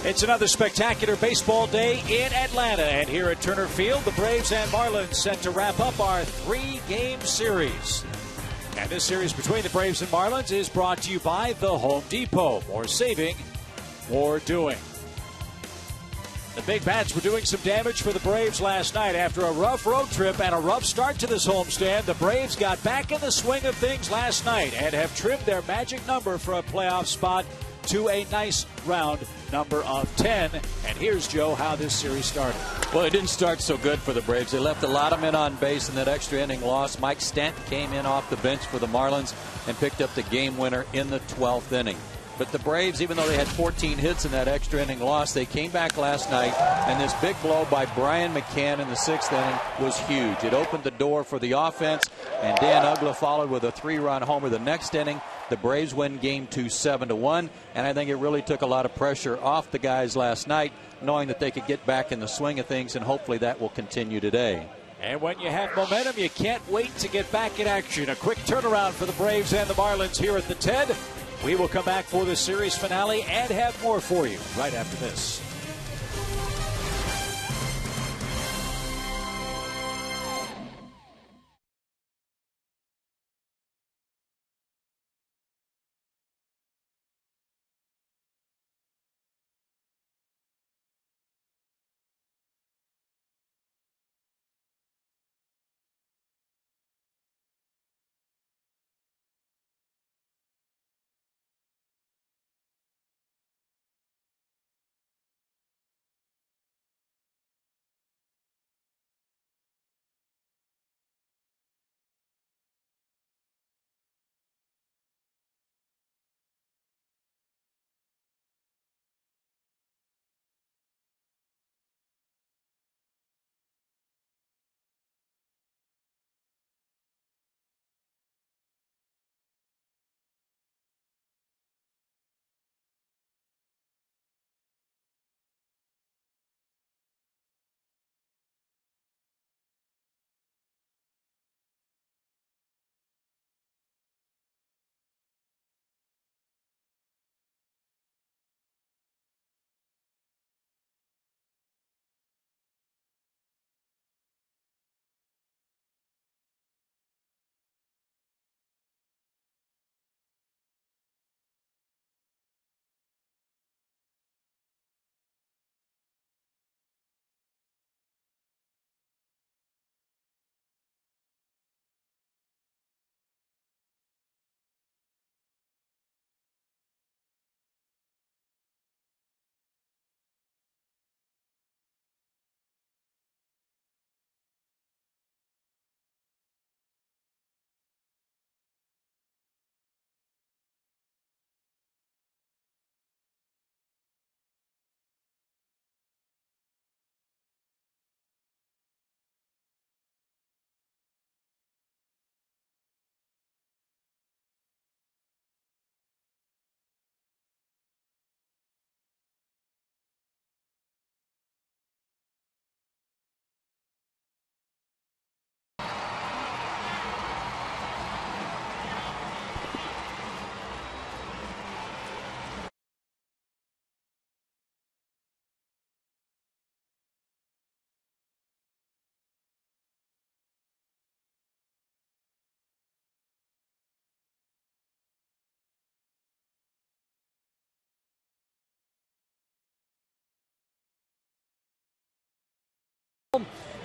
It's another spectacular baseball day in Atlanta, and here at Turner Field, the Braves and Marlins set to wrap up our three-game series. And this series between the Braves and Marlins is brought to you by the Home Depot. More saving, more doing. The Big Bats were doing some damage for the Braves last night. After a rough road trip and a rough start to this homestand, the Braves got back in the swing of things last night and have trimmed their magic number for a playoff spot to a nice round number of 10. And here's, Joe, how this series started. Well, it didn't start so good for the Braves. They left a lot of men on base in that extra inning loss. Mike Stanton came in off the bench for the Marlins and picked up the game winner in the 12th inning. But the Braves, even though they had 14 hits in that extra inning loss, they came back last night, and this big blow by Brian McCann in the 6th inning was huge. It opened the door for the offense, and Dan Uggla followed with a 3-run homer the next inning. The Braves win Game 2 7-1, and I think it really took a lot of pressure off the guys last night, knowing that they could get back in the swing of things, and hopefully that will continue today. And when you have momentum, you can't wait to get back in action. A quick turnaround for the Braves and the Marlins here at the TED. We will come back for the series finale and have more for you right after this.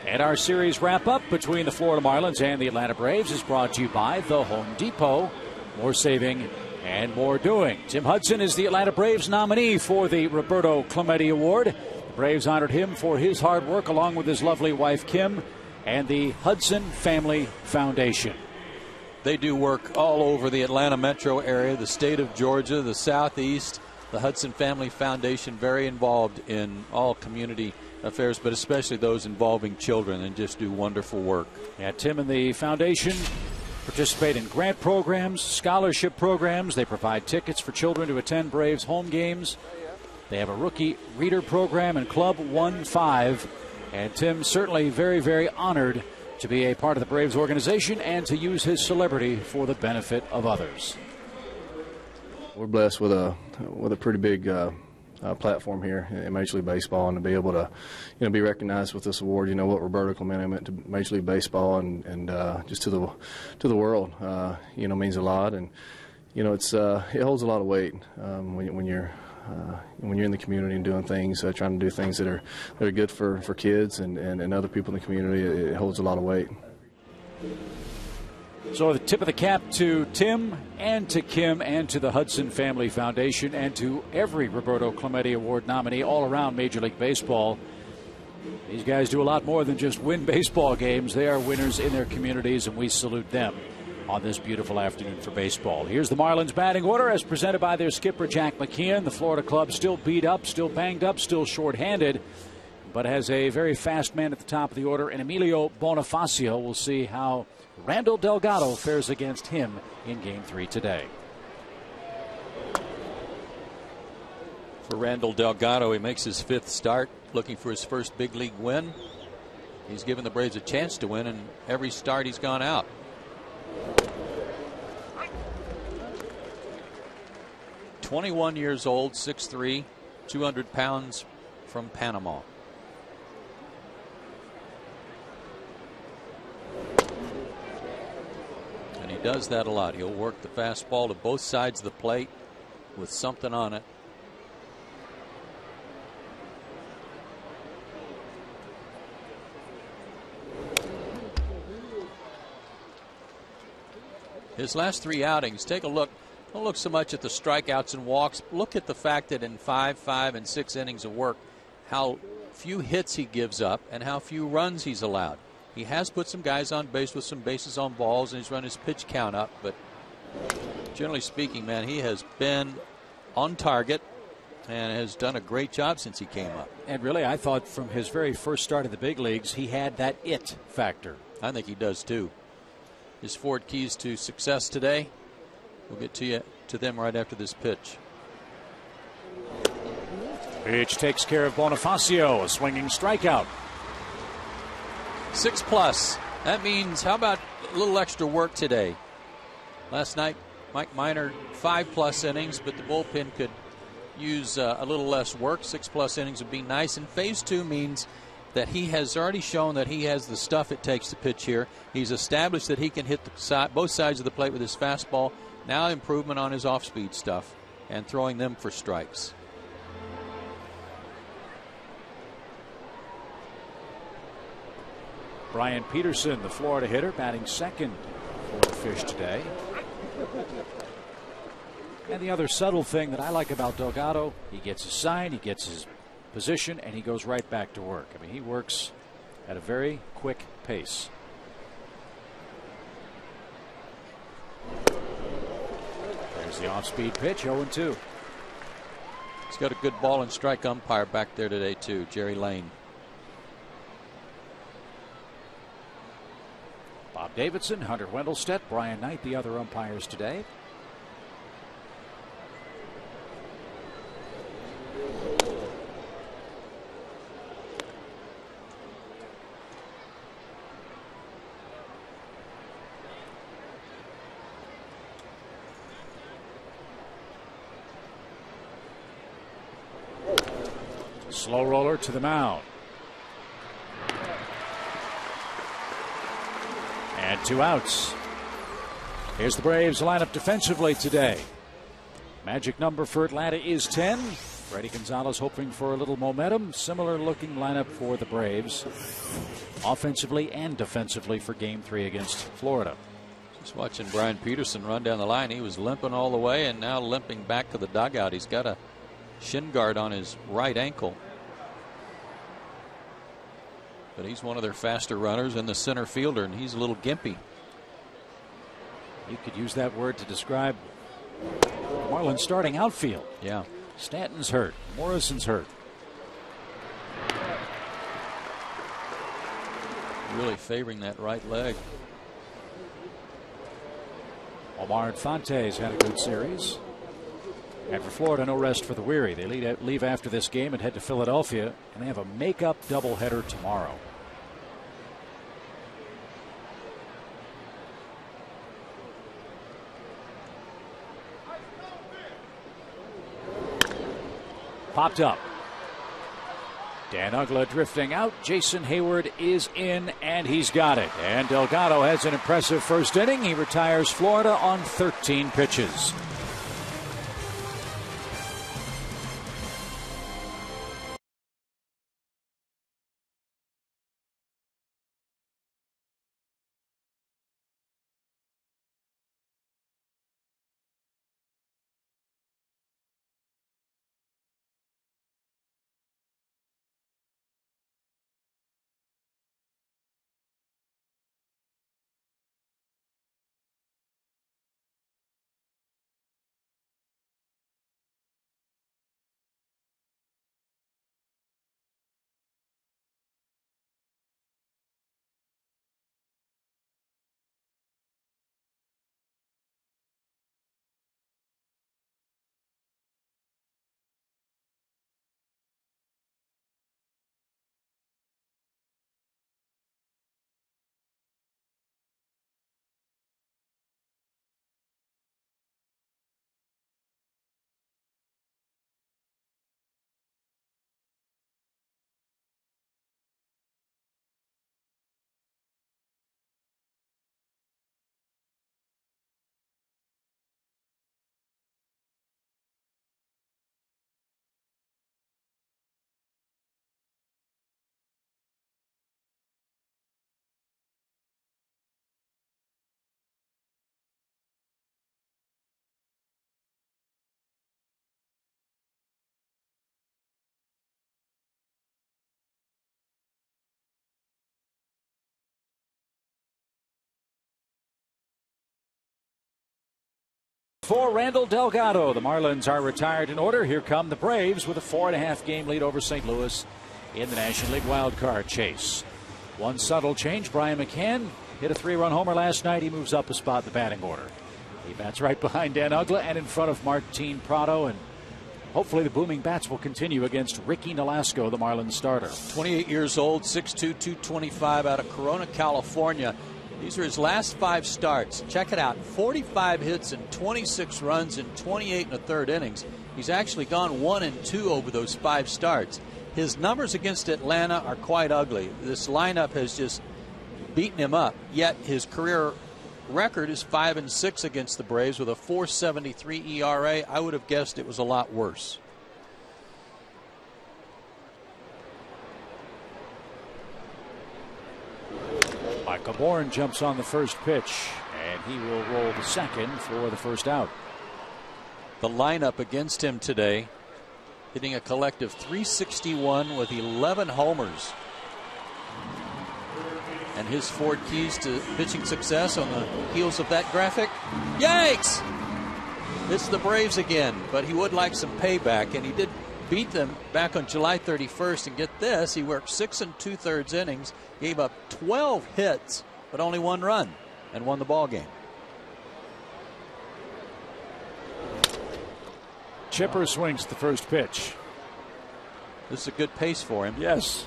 And our series wrap-up between the Florida Marlins and the Atlanta Braves is brought to you by the Home Depot. More saving and more doing. Tim Hudson is the Atlanta Braves nominee for the Roberto Clemente Award. The Braves honored him for his hard work along with his lovely wife Kim and the Hudson Family Foundation. They do work all over the Atlanta metro area, the state of Georgia, the Southeast. The Hudson Family Foundation very involved in all community affairs, but especially those involving children, and just do wonderful work. Yeah, Tim and the foundation participate in grant programs, scholarship programs. They provide tickets for children to attend Braves home games. They have a rookie reader program and Club 1-5. And Tim certainly very, very honored to be a part of the Braves organization and to use his celebrity for the benefit of others. We're blessed with a pretty big platform here in Major League Baseball, and to be able to, be recognized with this award. What Roberto Clemente meant to Major League Baseball and just to the world, means a lot, and it holds a lot of weight when you're in the community and doing things, trying to do things that are good for kids and other people in the community. It holds a lot of weight. So the tip of the cap to Tim and to Kim and to the Hudson Family Foundation and to every Roberto Clemente Award nominee all around Major League Baseball. These guys do a lot more than just win baseball games. They are winners in their communities, and we salute them on this beautiful afternoon for baseball. Here's the Marlins batting order as presented by their skipper, Jack McKeon. The Florida club still beat up, still banged up, still shorthanded, but has a very fast man at the top of the order, and Emilio Bonifacio. We'll see how Randall Delgado fares against him in Game 3 today. For Randall Delgado, he makes his 5th start, looking for his first big league win. He's given the Braves a chance to win, and every start he's gone out. "21 years old, 6'3", 200 pounds, from Panama. And he does that a lot. He'll work the fastball to both sides of the plate with something on it. His last 3 outings, take a look. Don't look so much at the strikeouts and walks. Look at the fact that in 5, 5, and 6 innings of work, how few hits he gives up and how few runs he's allowed. He has put some guys on base with some bases on balls, and he's run his pitch count up. But generally speaking, man, he has been on target and has done a great job since he came up. And really, I thought from his very first start in the big leagues, he had that it factor. I think he does too. His 4 keys to success today. We'll get to them right after this pitch. Pitch takes care of Bonifacio, a swinging strikeout. 6+. That means, how about a little extra work today? Last night, Mike Minor 5+ innings, but the bullpen could use a little less work. 6+ innings would be nice. And phase 2 means that he has already shown that he has the stuff it takes to pitch here. He's established that he can hit both sides of the plate with his fastball. Now improvement on his off-speed stuff and throwing them for strikes. Brian Peterson, the Florida hitter, batting second for the Fish today. And the other subtle thing that I like about Delgado, he gets his sign, he gets his position, and he goes right back to work. I mean, he works at a very quick pace. There's the off-speed pitch, 0-2. He's got a good ball and strike umpire back there today, too, Jerry Lane. Bob Davidson, Hunter Wendelstedt, Brian Knight, the other umpires today. Slow roller to the mound. And 2 outs. Here's the Braves lineup defensively today. Magic number for Atlanta is 10. Freddie Gonzalez hoping for a little momentum. Similar looking lineup for the Braves, offensively and defensively, for Game 3 against Florida. Just watching Brian Peterson run down the line. He was limping all the way and now limping back to the dugout. He's got a shin guard on his right ankle. But he's one of their faster runners and the center fielder, and he's a little gimpy. You could use that word to describe Marlins starting outfield. Yeah. Stanton's hurt. Morrison's hurt. Really favoring that right leg. Omar Infante's had a good series. And for Florida, no rest for the weary. They leave after this game and head to Philadelphia, and they have a make-up doubleheader tomorrow. Popped up. Dan Uggla drifting out. Jason Hayward is in, and he's got it. And Delgado has an impressive first inning. He retires Florida on 13 pitches. For Randall Delgado, the Marlins are retired in order. Here come the Braves with a 4.5 game lead over St. Louis in the National League wild card chase. One subtle change. Brian McCann hit a 3-run homer last night. He moves up a spot in the batting order. He bats right behind Dan Uggla and in front of Martin Prado, and hopefully the booming bats will continue against Ricky Nolasco, the Marlins starter. 28 years old, 6'2", 225, out of Corona, California. These are his last 5 starts. Check it out. 45 hits and 26 runs in 28 1/3 innings. He's actually gone 1 and 2 over those 5 starts. His numbers against Atlanta are quite ugly. This lineup has just beaten him up. Yet his career record is 5 and 6 against the Braves with a 4.73 ERA. I would have guessed it was a lot worse. Michael Bourne jumps on the first pitch, and he will roll the second for the first out. The lineup against him today, hitting a collective 361 with 11 homers. And his 4 keys to pitching success on the heels of that graphic. Yikes! It's the Braves again, but he would like some payback, and he did beat them back on July 31st. And get this, he worked 6 2/3 innings, gave up 12 hits, but only 1 run, and won the ball game. Chipper swings the first pitch. This is a good pace for him. Yes.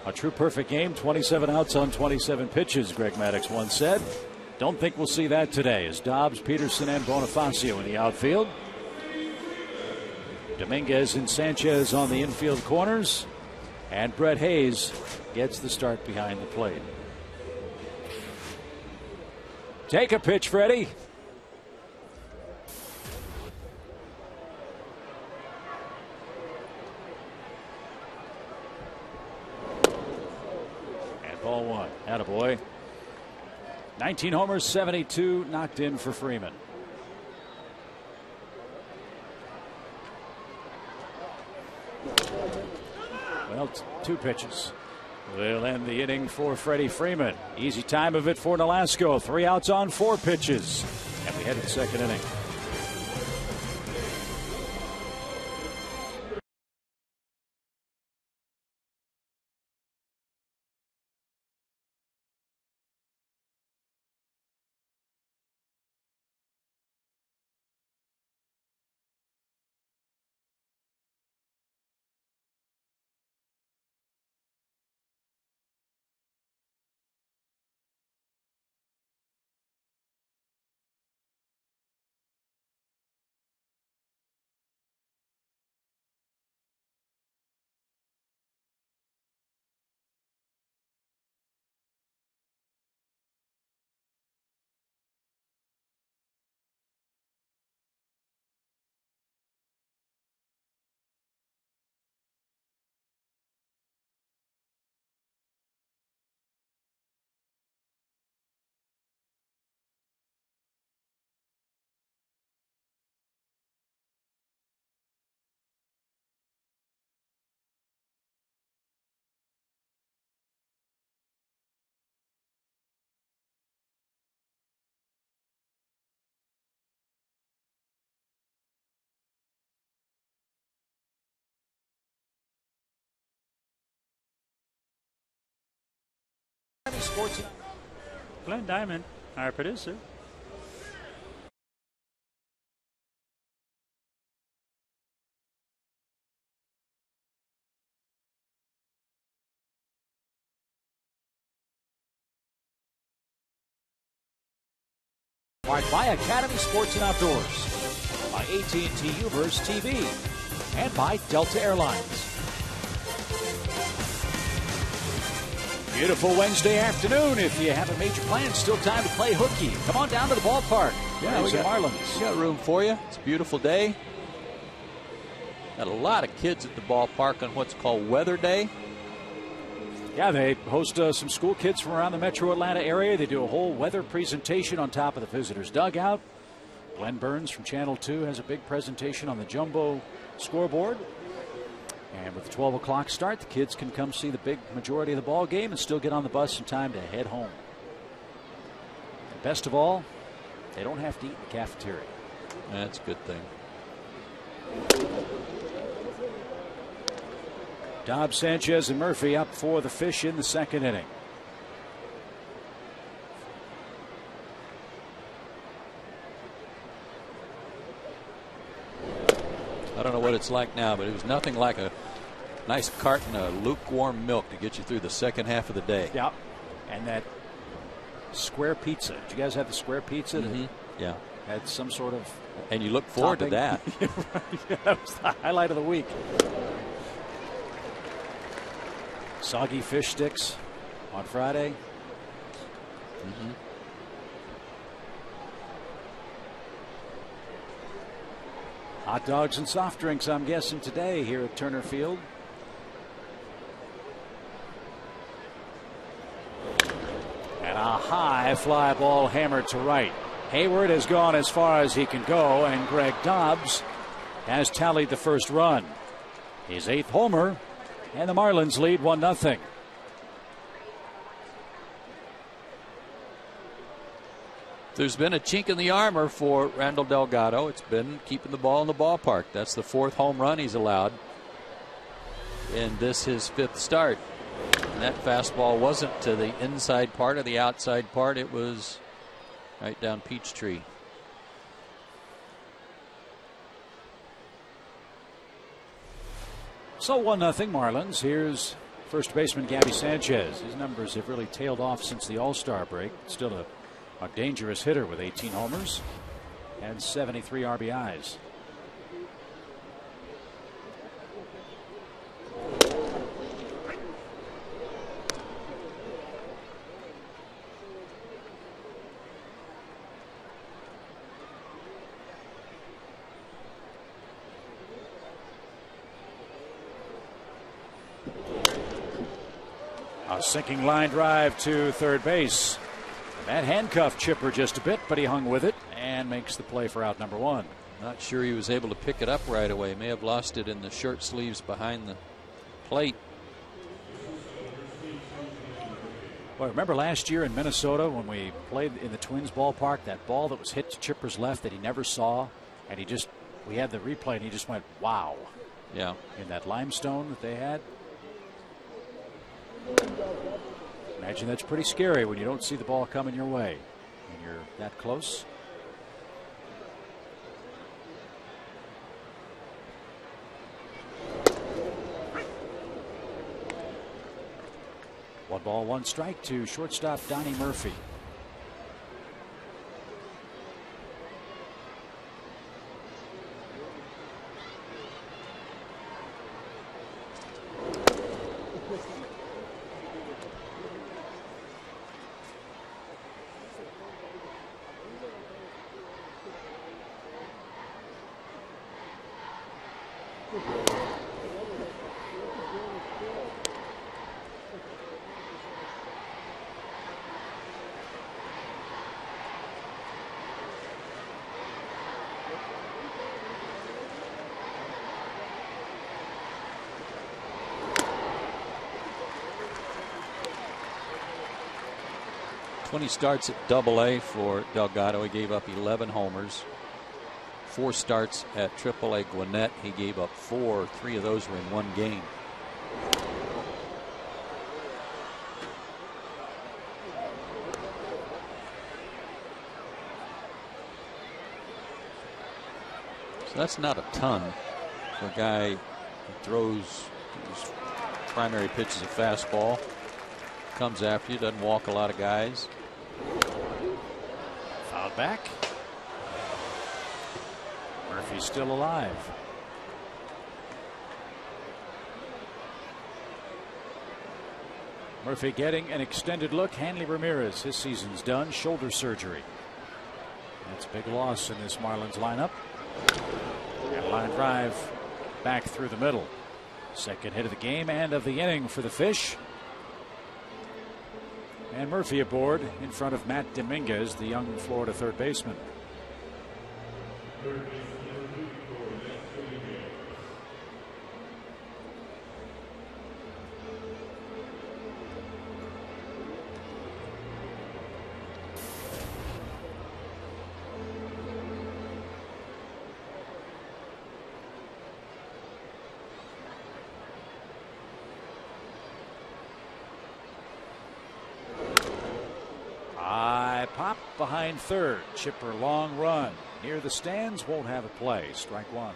A true perfect game, 27 outs on 27 pitches, Greg Maddux once said. Don't think we'll see that today, as Dobbs, Peterson, and Bonifacio in the outfield. Dominguez and Sanchez on the infield corners, and Brett Hayes gets the start behind the plate. Take a pitch, Freddie. And ball 1. Attaboy. 19 homers, 72 knocked in for Freeman. Well, 2 pitches. They'll end the inning for Freddie Freeman. Easy time of it for Nolasco. 3 outs on 4 pitches. And we head to the second inning. Sports. Glenn Diamond, our producer. By Academy Sports and Outdoors, by AT&T Uverse TV, and by Delta Airlines. Beautiful Wednesday afternoon. If you have a major plan, still time to play hooky. Come on down to the ballpark. Yeah, we got Marlins. We got room for you. It's a beautiful day. Got a lot of kids at the ballpark on what's called Weather Day. Yeah, they host some school kids from around the metro Atlanta area. They do a whole weather presentation on top of the visitors' dugout. Glenn Burns from Channel 2 has a big presentation on the jumbo scoreboard. And with the 12 o'clock start, the kids can come see the big majority of the ball game and still get on the bus in time to head home. And best of all, they don't have to eat in the cafeteria. That's a good thing. Dobbs, Sanchez, and Murphy up for the Fish in the second inning. I don't know what it's like now, but it was nothing like a nice carton of lukewarm milk to get you through the second half of the day. Yep. And that square pizza. Did you guys have the square pizza? Mm-hmm. Yeah. Had some sort of. And you look forward topping. to that. Yeah, that was the highlight of the week. Soggy fish sticks on Friday. Mm-hmm. Hot dogs and soft drinks, I'm guessing, today here at Turner Field. And a high fly ball hammered to right. Hayward has gone as far as he can go, and Greg Dobbs has tallied the first run. His 8th homer, and the Marlins lead 1-0. There's been a chink in the armor for Randall Delgado. It's been keeping the ball in the ballpark. That's the 4th home run he's allowed in this his 5th start. And that fastball wasn't to the inside part or the outside part. It was right down Peachtree. So 1-0 Marlins. Here's first baseman Gabby Sanchez. His numbers have really tailed off since the All-Star break. Still a dangerous hitter with 18 homers and 73 RBIs. A sinking line drive to third base. That handcuffed Chipper just a bit, but he hung with it and makes the play for out number 1. Not sure he was able to pick it up right away. May have lost it in the shirt sleeves behind the plate. Well, remember last year in Minnesota when we played in the Twins ballpark, that ball that was hit to Chipper's left that he never saw, and we had the replay and he just went, wow. Yeah. In that limestone that they had. Imagine that's pretty scary when you don't see the ball coming your way and you're that close. One ball, one strike to shortstop Donnie Murphy. He starts at Double-A for Delgado. He gave up 11 homers. 4 starts at Triple-A Gwinnett. He gave up 4. 3 of those were in one game. So that's not a ton for a guy who throws his primary pitch is a fastball. Comes after you, doesn't walk a lot of guys. Fouled back. Murphy's still alive. Murphy getting an extended look. Hanley Ramirez, his season's done. Shoulder surgery. That's a big loss in this Marlins lineup. And line drive back through the middle. Second hit of the game and of the inning for the Fish. And Murphy aboard in front of Matt Dominguez, the young Florida third baseman. Pop behind third. Chipper long run. Near the stands, won't have a play. Strike one.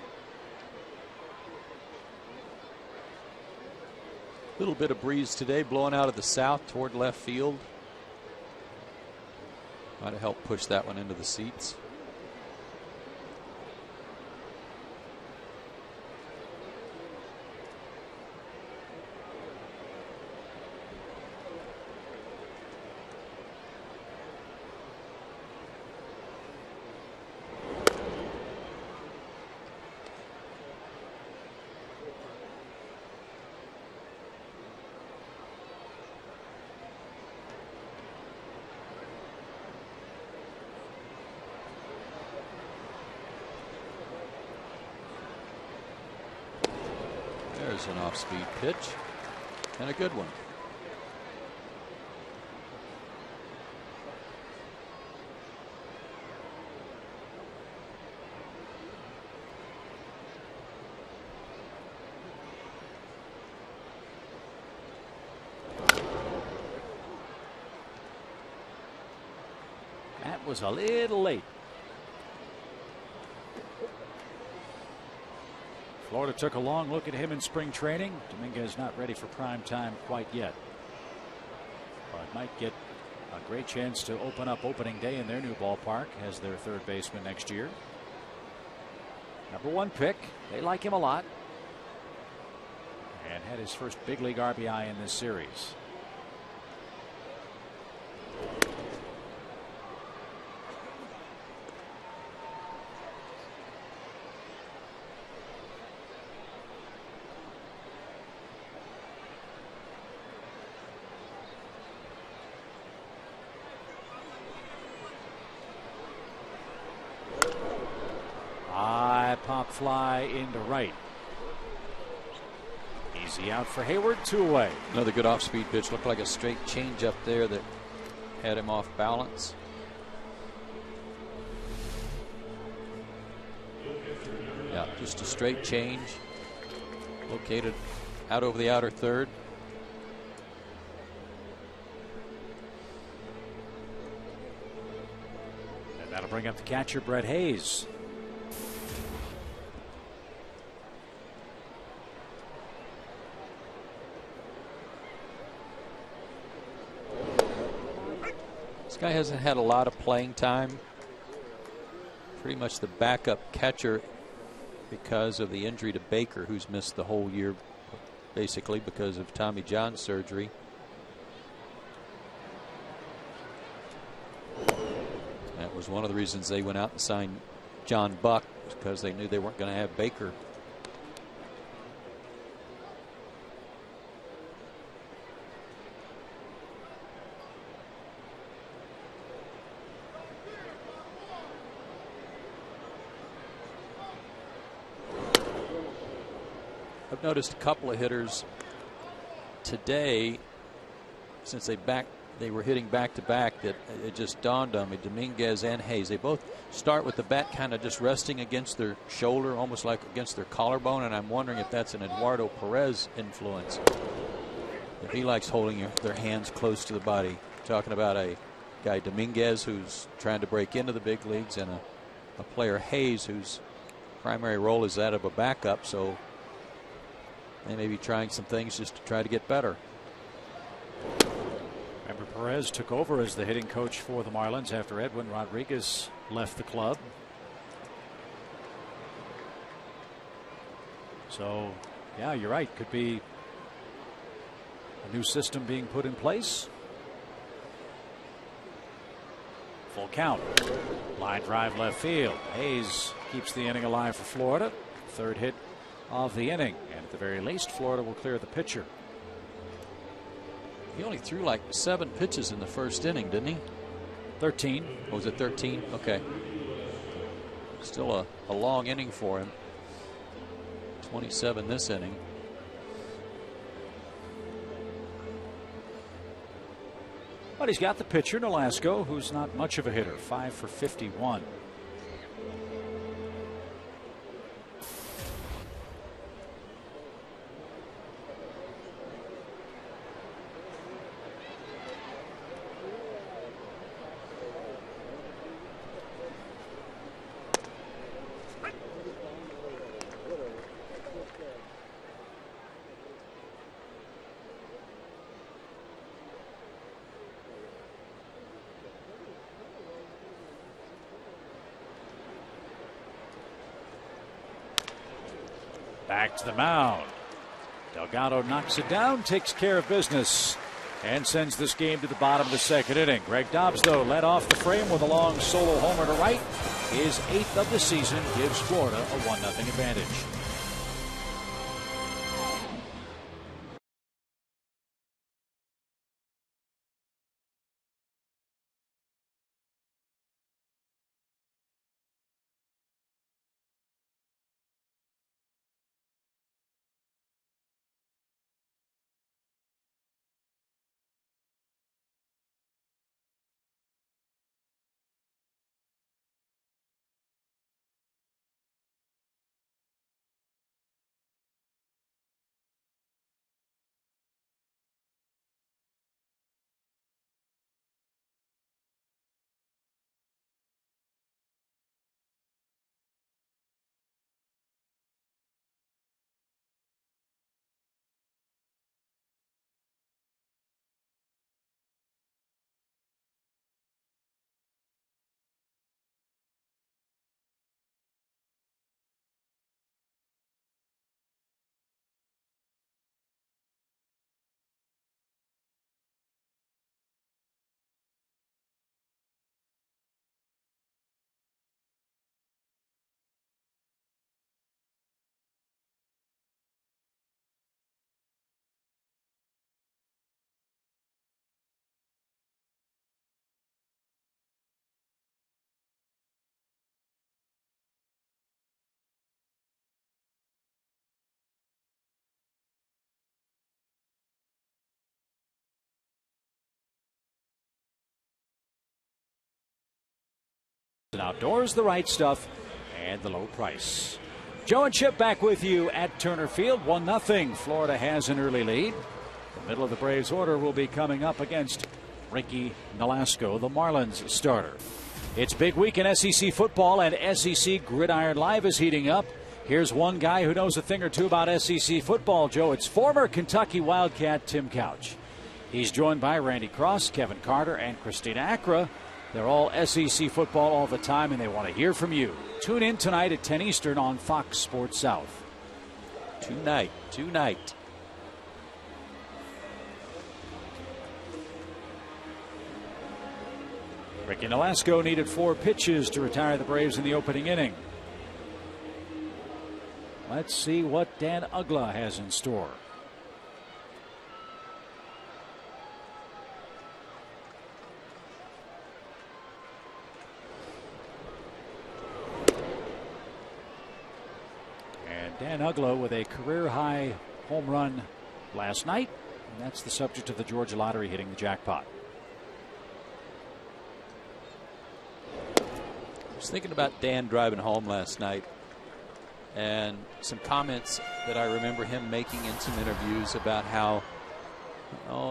Little bit of breeze today blowing out of the south toward left field. Might have helped push that one into the seats. There's an off-speed pitch and a good one. That was a little late. Florida took a long look at him in spring training. Dominguez not ready for prime time quite yet, but might get a great chance to open up opening day in their new ballpark as their third baseman next year. #1 pick. They like him a lot, and had his first big league RBI in this series. Pop fly into right. Easy out for Hayward, 2 away. Another good off-speed pitch. Looked like a straight change up there that had him off balance. Yeah, just a straight change. Located out over the outer third. And that'll bring up the catcher, Brett Hayes. This guy hasn't had a lot of playing time. Pretty much the backup catcher because of the injury to Baker, who's missed the whole year basically because of Tommy John surgery. That was one of the reasons they went out and signed John Buck, because they knew they weren't going to have Baker. I've noticed a couple of hitters today, since they were hitting back to back, that it just dawned on me. Dominguez and Hayes, they both start with the bat kind of just resting against their shoulder, almost like against their collarbone, and I'm wondering if that's an Eduardo Perez influence. If he likes holding their hands close to the body. Talking about a guy, Dominguez, who's trying to break into the big leagues, and a player, Hayes, who's primary role is that of a backup, so they may be trying some things just to try to get better. Remember, Perez took over as the hitting coach for the Marlins after Edwin Rodriguez left the club. So, yeah, you're right. Could be a new system being put in place. Full count. Line drive left field. Hayes keeps the inning alive for Florida. Third hit of the inning. And at the very least, Florida will clear the pitcher. He only threw like 7 pitches in the first inning, didn't he? 13. Oh, was it 13? Okay. Still a long inning for him. 27 this inning. But he's got the pitcher, Nolasco, who's not much of a hitter. 5 for 51. Back to the mound. Delgado knocks it down, takes care of business, and sends this game to the bottom of the second inning. Greg Dobbs, though, led off the frame with a long solo homer to right. His 8th of the season gives Florida a 1-0 advantage. Outdoors, the right stuff, and the low price. Joe and Chip back with you at Turner Field. 1-0. Florida has an early lead. The middle of the Braves order will be coming up against Ricky Nolasco, the Marlins starter. It's big week in SEC football, and SEC Gridiron Live is heating up. Here's one guy who knows a thing or two about SEC football, Joe. It's former Kentucky Wildcat Tim Couch. He's joined by Randy Cross, Kevin Carter, and Christina Acra. They're all SEC football all the time, and they want to hear from you. Tune in tonight at 10 Eastern on Fox Sports South. Tonight. Ricky Nolasco needed 4 pitches to retire the Braves in the opening inning. Let's see what Dan Ugla has in store. Dan Ugla with a career-high home run last night, and that's the subject of the Georgia Lottery hitting the jackpot. I was thinking about Dan driving home last night and some comments that I remember him making in some interviews about how,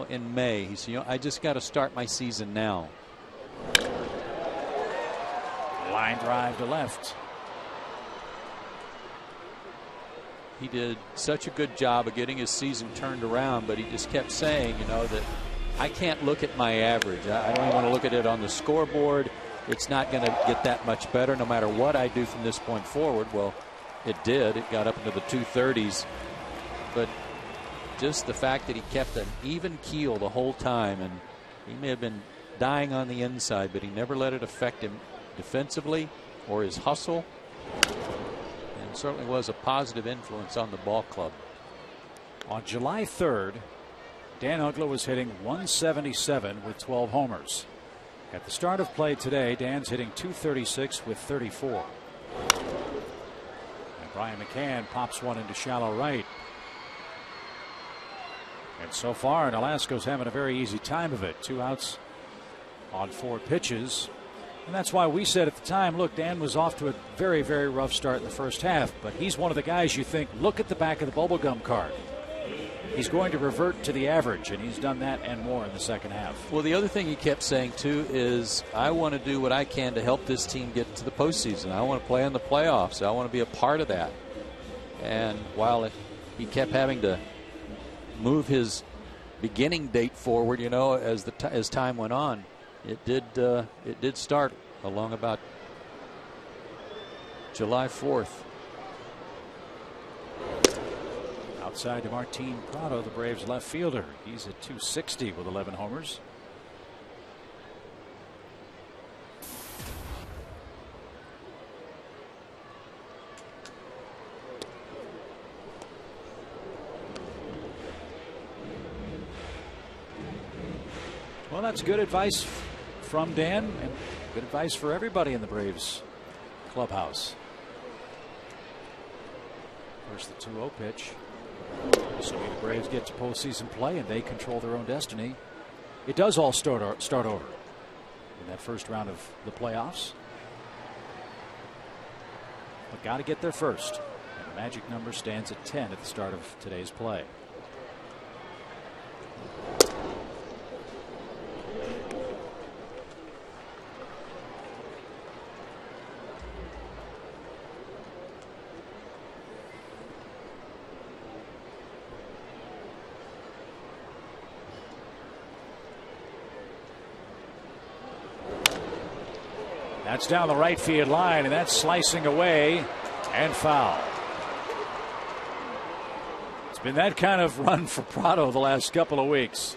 in May, he said, I just got to start my season now. Line drive to left. he did such a good job of getting his season turned around, but he just kept saying, you know, that I can't look at my average. I don't even want to look at it on the scoreboard. It's not going to get that much better no matter what I do from this point forward. Well, it did. It got up into the 230s. But just the fact that he kept an even keel the whole time, and he may have been dying on the inside, but he never let it affect him defensively or his hustle. And certainly was a positive influence on the ball club. On July 3rd, Dan Uggla was hitting 177 with 12 homers. At the start of play today, Dan's hitting 236 with 34. And Brian McCann pops one into shallow right. And so far, Nolasco's having a very easy time of it. 2 outs on 4 pitches. And that's why we said at the time, look, Dan was off to a very, very rough start in the first half. But he's one of the guys you think, look at the back of the bubblegum card. He's going to revert to the average, and he's done that and more in the second half. Well, the other thing he kept saying, too, is I want to do what I can to help this team get to the postseason. I want to play in the playoffs. I want to be a part of that. And while he kept having to move his beginning date forward, you know, as time went on, it did start along about July 4th. Outside to Martin Prado, the Braves left fielder. He's at 260 with 11 homers. Well, that's good advice from Dan and good advice for everybody in the Braves clubhouse. First, the 2-0 pitch. So the Braves get to postseason play and they control their own destiny. It does all start over in that first round of the playoffs. But got to get there first. And the magic number stands at 10 at the start of today's play. That's down the right field line, and that's slicing away and foul. It's been that kind of run for Prado the last couple of weeks.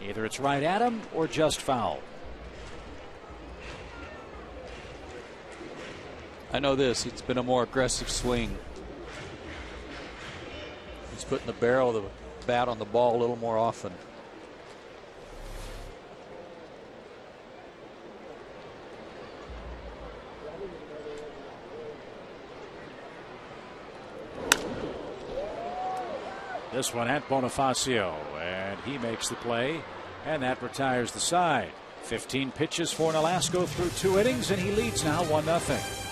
Either it's right at him or just foul. I know this. It's been a more aggressive swing. He's putting the barrel of the bat on the ball a little more often. This one at Bonifacio, and he makes the play, and that retires the side. 15 pitches for Nolasco through 2 innings, and he leads now 1-0.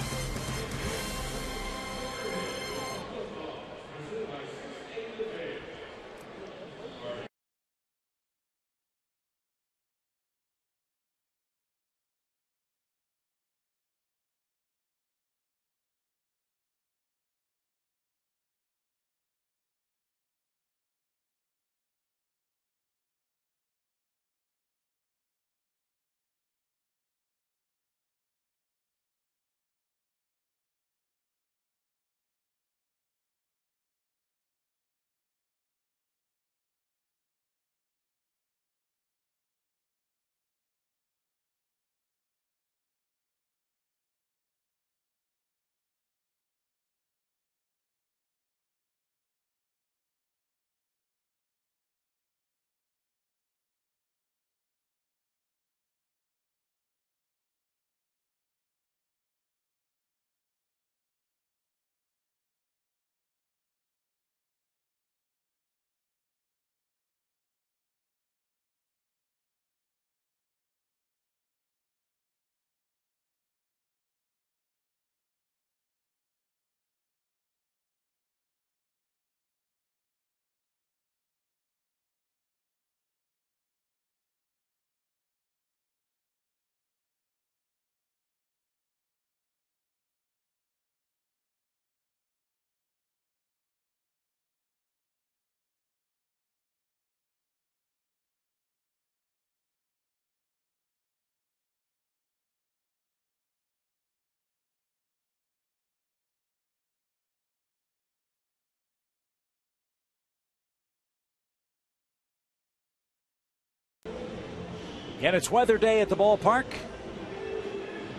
And it's weather day at the ballpark.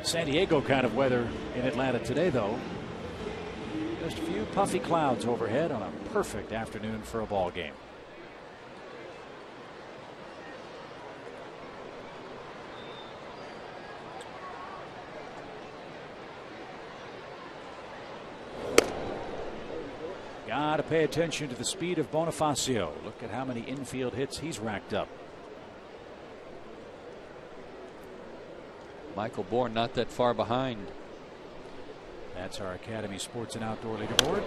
San Diego kind of weather in Atlanta today, though. Just a few puffy clouds overhead on a perfect afternoon for a ball game. Got to pay attention to the speed of Bonifacio. Look at how many infield hits he's racked up. Michael Bourne not that far behind. That's our Academy Sports and Outdoor Leaderboard.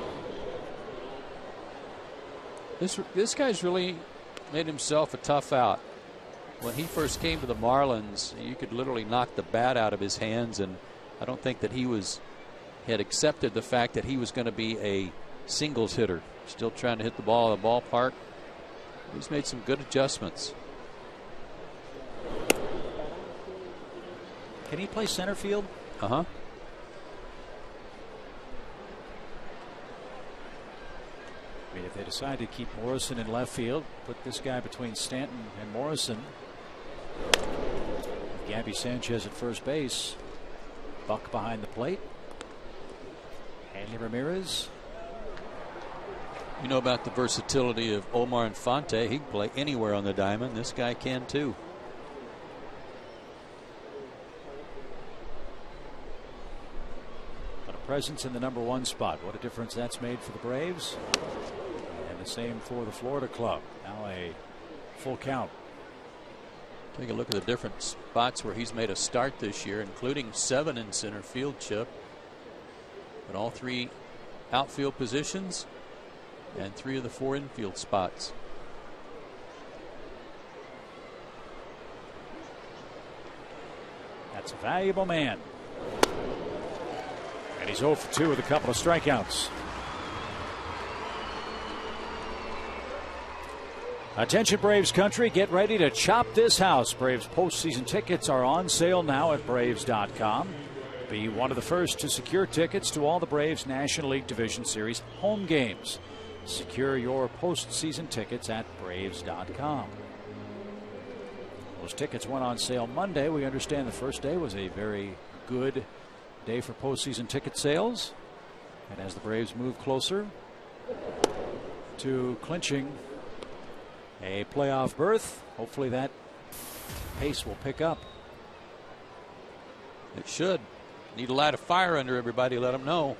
This guy's really made himself a tough out. When he first came to the Marlins, you could literally knock the bat out of his hands, and I don't think that he had accepted the fact that he was going to be a singles hitter. Still trying to hit the ball at the ballpark. He's made some good adjustments. Can he play center field? Uh-huh. I mean, if they decide to keep Morrison in left field, put this guy between Stanton and Morrison. Gabby Sanchez at first base. Buck behind the plate. Hanley Ramirez. You know about the versatility of Omar Infante. He can play anywhere on the diamond. This guy can too. But a presence in the #1 spot. What a difference that's made for the Braves. And the same for the Florida club. Now a full count. Take a look at the different spots where he's made a start this year, including 7 in center field, Chip. But all 3 outfield positions and 3 of the 4 infield spots. That's a valuable man. And he's 0 for 2 with a couple of strikeouts. Attention Braves country, get ready to chop this house. Braves postseason tickets are on sale now at Braves.com. Be one of the first to secure tickets to all the Braves National League Division Series home games. Secure your postseason tickets at Braves.com. Those tickets went on sale Monday. We understand the first day was a very good day for postseason ticket sales. And as the Braves move closer to clinching a playoff berth, hopefully that pace will pick up. It should. Need to light a fire under everybody, let them know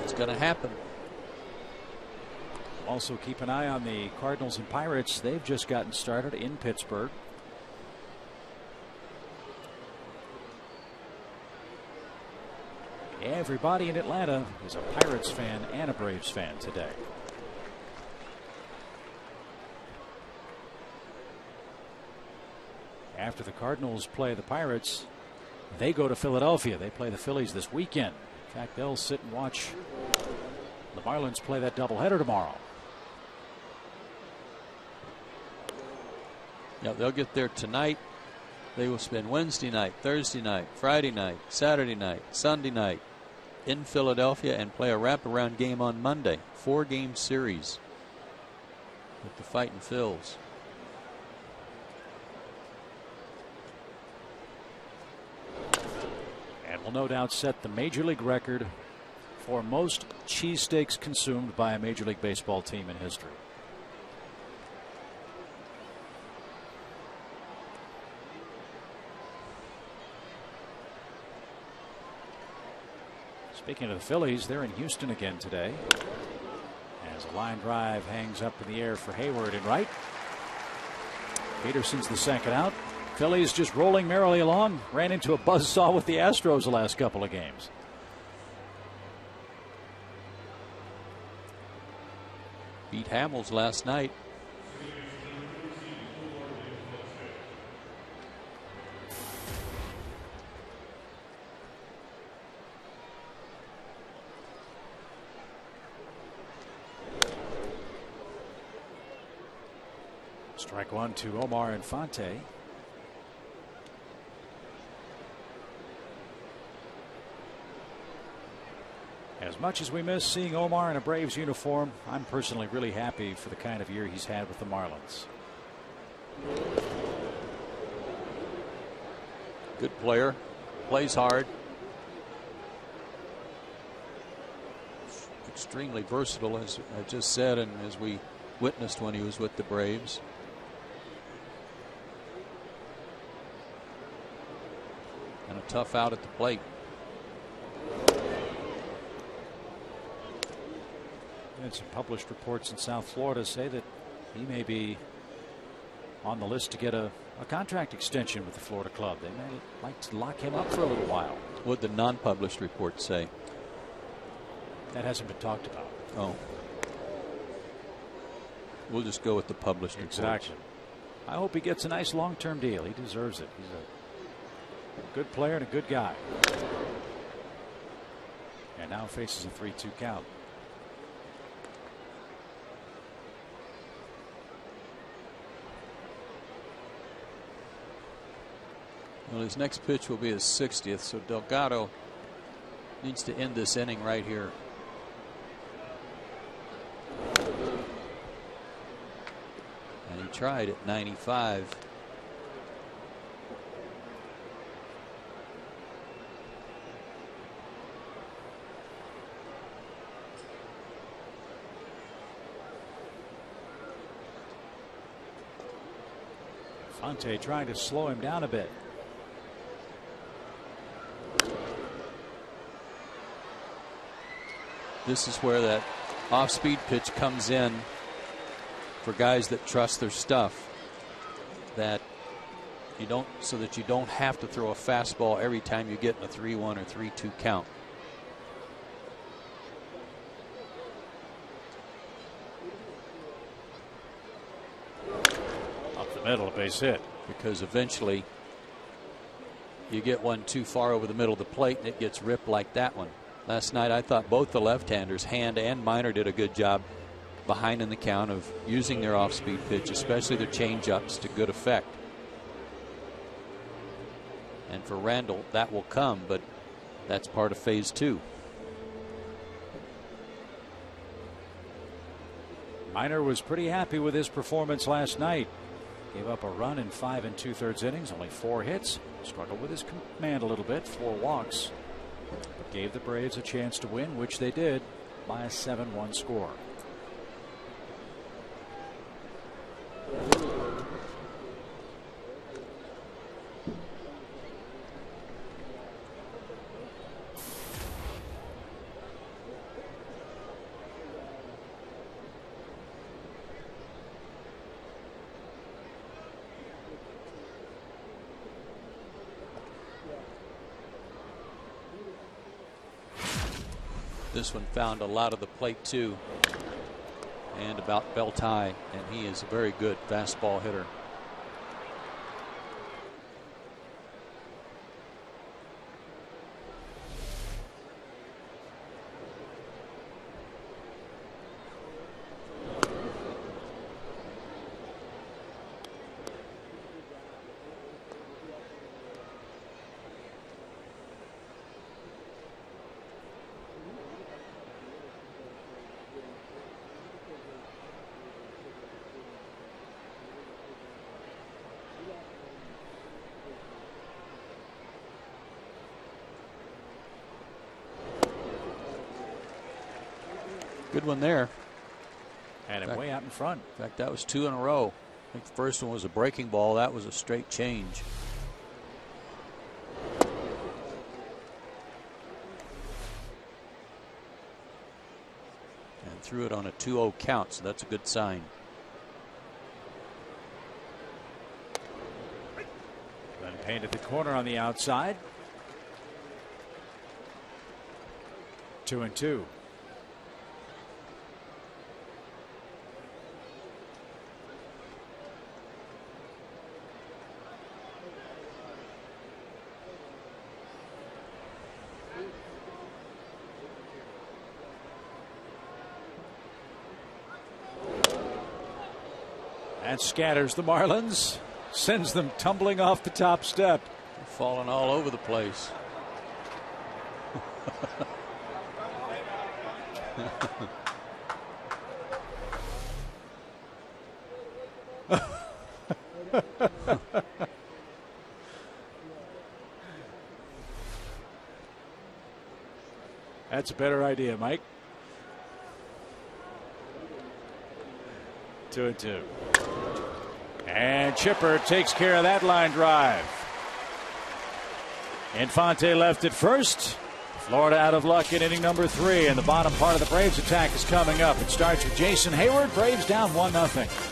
it's going to happen. Also keep an eye on the Cardinals and Pirates. They've just gotten started in Pittsburgh. Everybody in Atlanta is a Pirates fan and a Braves fan today. After the Cardinals play the Pirates, they go to Philadelphia. They play the Phillies this weekend. In fact, they'll sit and watch the Marlins play that doubleheader tomorrow. Yeah, they'll get there tonight. They will spend Wednesday night, Thursday night, Friday night, Saturday night, Sunday night in Philadelphia and play a wraparound game on Monday. 4-game series with the Fightin' Phils. And will no doubt set the Major League record for most cheesesteaks consumed by a Major League Baseball team in history. Speaking of the Phillies, they're in Houston again today. As a line drive hangs up in the air for Hayward and right. Peterson's the second out. Phillies just rolling merrily along. Ran into a buzzsaw with the Astros the last couple of games. Beat Hamels last night. Strike one to Omar Infante. As much as we miss seeing Omar in a Braves uniform, I'm personally really happy for the kind of year he's had with the Marlins. Good player, plays hard. Extremely versatile, as I just said, and as we witnessed when he was with the Braves. And a tough out at the plate. And some published reports in South Florida say that he may be on the list to get a contract extension with the Florida club. They may like to lock him up for a little while. What did the non-published reports say? That hasn't been talked about. Oh. We'll just go with the published reports. Exactly. I hope he gets a nice long-term deal. He deserves it. He's a good player and a good guy. And now faces a 3-2 count. Well, his next pitch will be his 60th, so Delgado needs to end this inning right here. And he tried at 95. Fonte trying to slow him down a bit. This is where that off-speed pitch comes in for guys that trust their stuff. That you don't, so that you don't have to throw a fastball every time you get in a 3-1 or 3-2 count. Up the middle, a base hit. Because eventually you get one too far over the middle of the plate and it gets ripped like that one. Last night I thought both the left-handers, Hand and Minor, did a good job behind in the count of using their off-speed pitch, especially their change-ups, to good effect. And for Randall, that will come, but that's part of phase 2. Minor was pretty happy with his performance last night. Gave up a run in 5 2/3 innings, only 4 hits. Struggled with his command a little bit, 4 walks. But gave the Braves a chance to win, which they did by a 7-1 score. This one found a lot of the plate too, and about belt high, and he is a very good fastball hitter. Good one there. And him way out in front. In fact, that was 2 in a row. I think the first one was a breaking ball. That was a straight change. And threw it on a 2-0 count, so that's a good sign. Then painted the corner on the outside. 2-2. And scatters the Marlins, sends them tumbling off the top step. They're falling all over the place. That's a better idea, Mike. 2-2. And Chipper takes care of that line drive. Infante left at first. Florida out of luck in inning number 3, and the bottom part of the Braves attack is coming up. It starts with Jason Hayward. Braves down 1-0.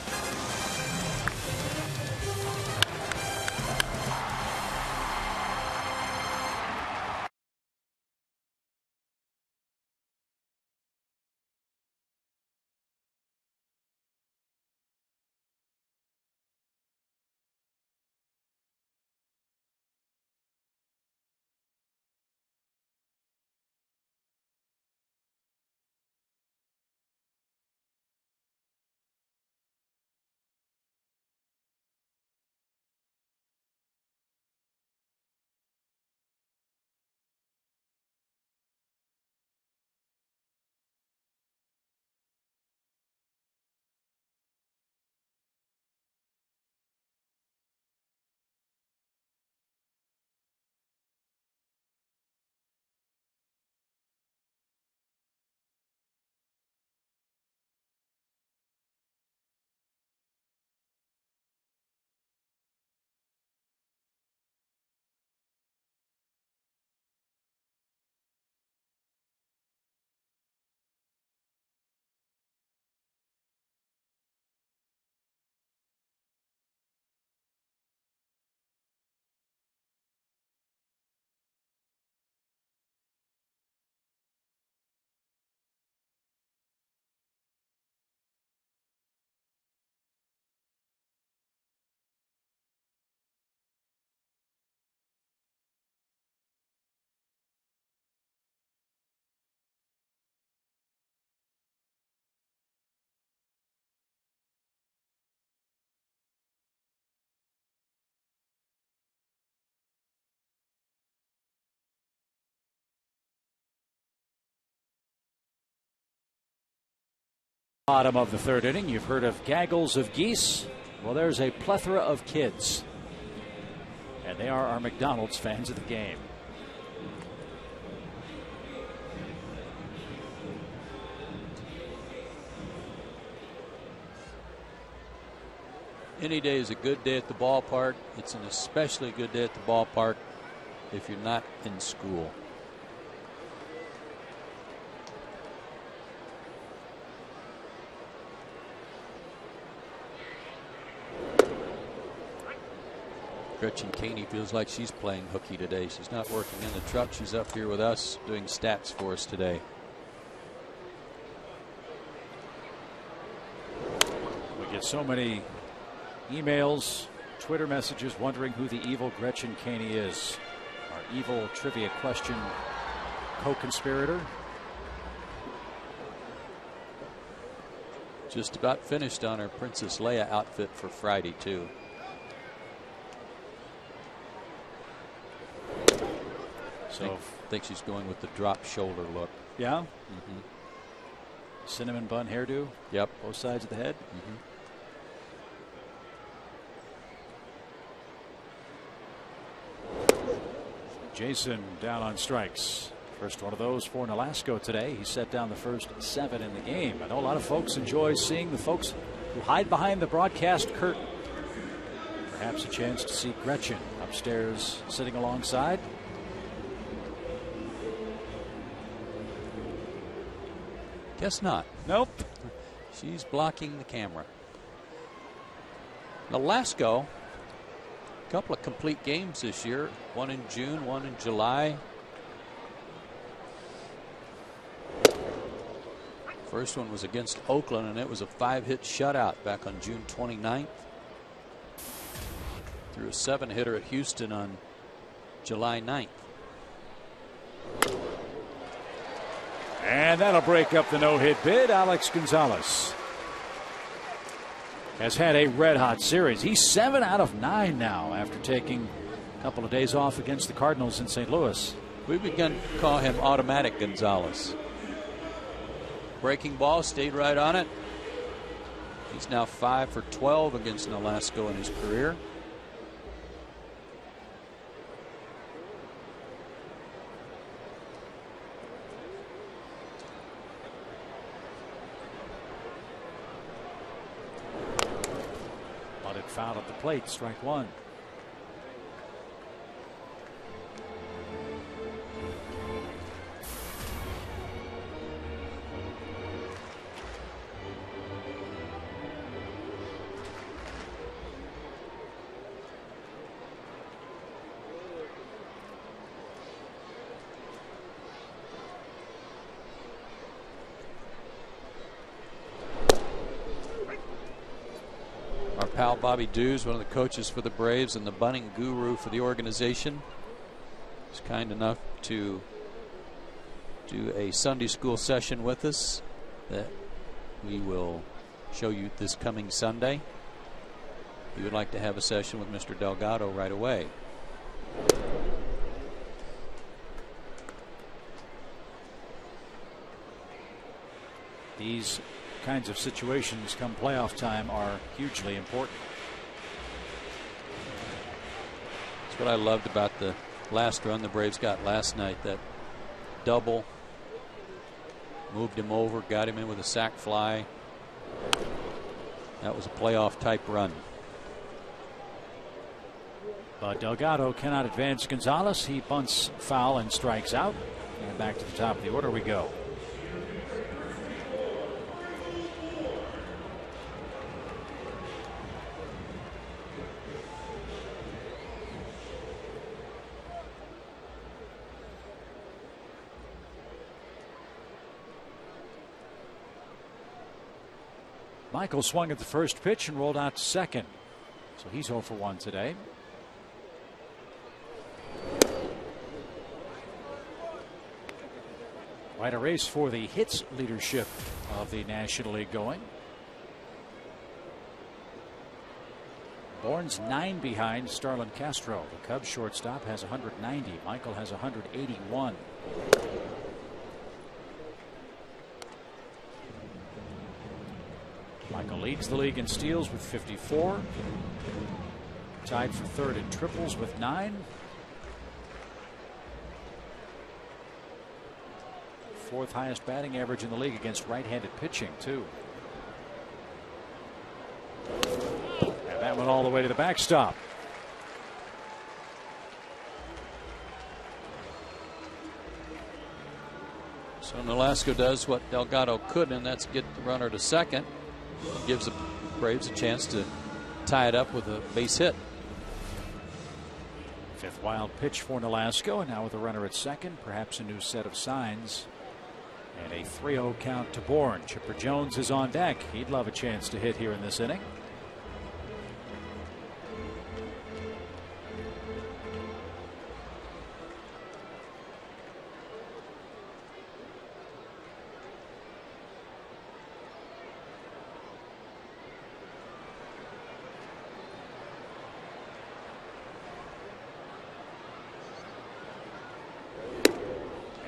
Bottom of the 3rd inning. You've heard of gaggles of geese. Well, there's a plethora of kids, and they are our McDonald's fans of the game. Any day is a good day at the ballpark. It's an especially good day at the ballpark if you're not in school. Gretchen Caney feels like she's playing hooky today. She's not working in the truck. She's up here with us doing stats for us today. We get so many emails, Twitter messages wondering who the evil Gretchen Caney is. Our evil trivia question co-conspirator. Just about finished on her Princess Leia outfit for Friday, too. So I think she's going with the drop shoulder look. Yeah? Mm-hmm. Cinnamon bun hairdo? Yep. Both sides of the head? Mm-hmm. Jason down on strikes. First one of those for Nolasco today. He set down the first 7 in the game. I know a lot of folks enjoy seeing the folks who hide behind the broadcast curtain. Perhaps a chance to see Gretchen upstairs sitting alongside. Guess not. Nope. She's blocking the camera. Nolasco, a couple of complete games this year. One in June, one in July. First one was against Oakland, and it was a 5-hit shutout back on June 29th. Threw a 7-hitter at Houston on July 9th. And that'll break up the no-hit bid. Alex Gonzalez has had a red-hot series. He's 7 out of 9 now after taking a couple of days off against the Cardinals in St. Louis. We've begun to call him Automatic Gonzalez. Breaking ball, stayed right on it. He's now 5 for 12 against Nolasco in his career. But it fouled at the plate, strike one. Pal Bobby Dews, one of the coaches for the Braves and the bunting guru for the organization, is kind enough to do a Sunday school session with us that we will show you this coming Sunday. We would like to have a session with Mr. Delgado right away. These kinds of situations come playoff time are hugely important. That's what I loved about the last run the Braves got last night. That double moved him over, got him in with a sac fly. That was a playoff type run. But Delgado cannot advance Gonzalez. He bunts foul and strikes out. And back to the top of the order we go. Michael swung at the first pitch and rolled out to second. So he's 0 for 1 today. Quite a race for the hits leadership of the National League going. Bourne's 9 behind Starlin Castro. The Cubs shortstop has 190. Michael has 181. Michael leads the league in steals with 54. Tied for third in triples with 9. Fourth highest batting average in the league against right-handed pitching, too. And that went all the way to the backstop. So Nolasco does what Delgado couldn't, and that's get the runner to second. Gives the Braves a chance to tie it up with a base hit. Fifth wild pitch for Nolasco, and now with a runner at second, perhaps a new set of signs. And a 3-0 count to Bourne. Chipper Jones is on deck. He'd love a chance to hit here in this inning.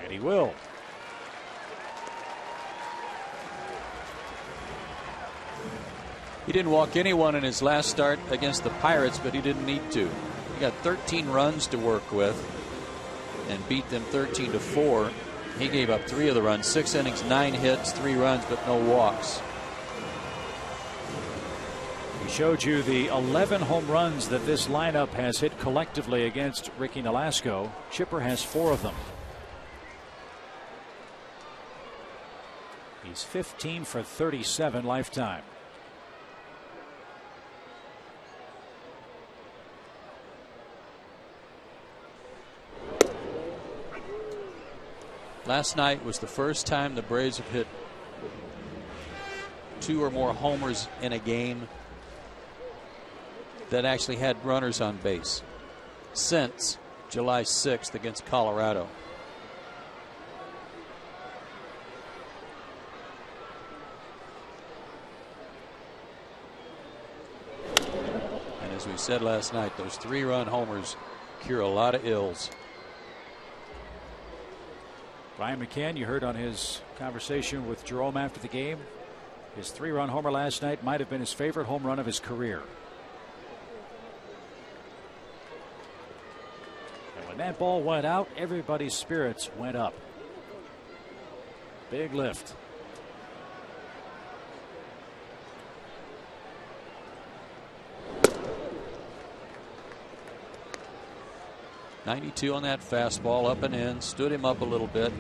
And he will. He didn't walk anyone in his last start against the Pirates, but he didn't need to. He got 13 runs to work with and beat them 13-4. He gave up 3 of the runs, 6 innings, 9 hits, 3 runs, but no walks. We showed you the 11 home runs that this lineup has hit collectively against Ricky Nolasco. Chipper has 4 of them. He's 15 for 37 lifetime. Last night was the first time the Braves have hit 2 or more homers in a game that actually had runners on base since July 6th against Colorado. And as we said last night, those 3-run homers cure a lot of ills. Brian McCann, you heard on his conversation with Jerome after the game, His 3-run homer last night might have been his favorite home run of his career. And when that ball went out, everybody's spirits went up. Big lift. .92 on that fastball, up and in, stood him up a little bit.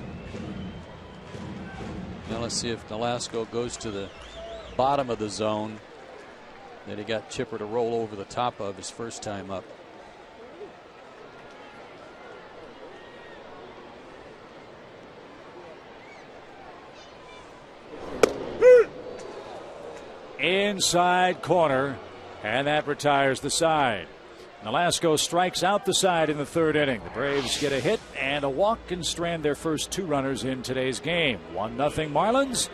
Now let's see if Nolasco goes to the bottom of the zone that he got Chipper to roll over the top of his first time up. Inside corner, and that retires the side. Nolasco strikes out the side in the 3rd inning. The Braves get a hit and a walk and strand their first 2 runners in today's game. 1-0 Marlins.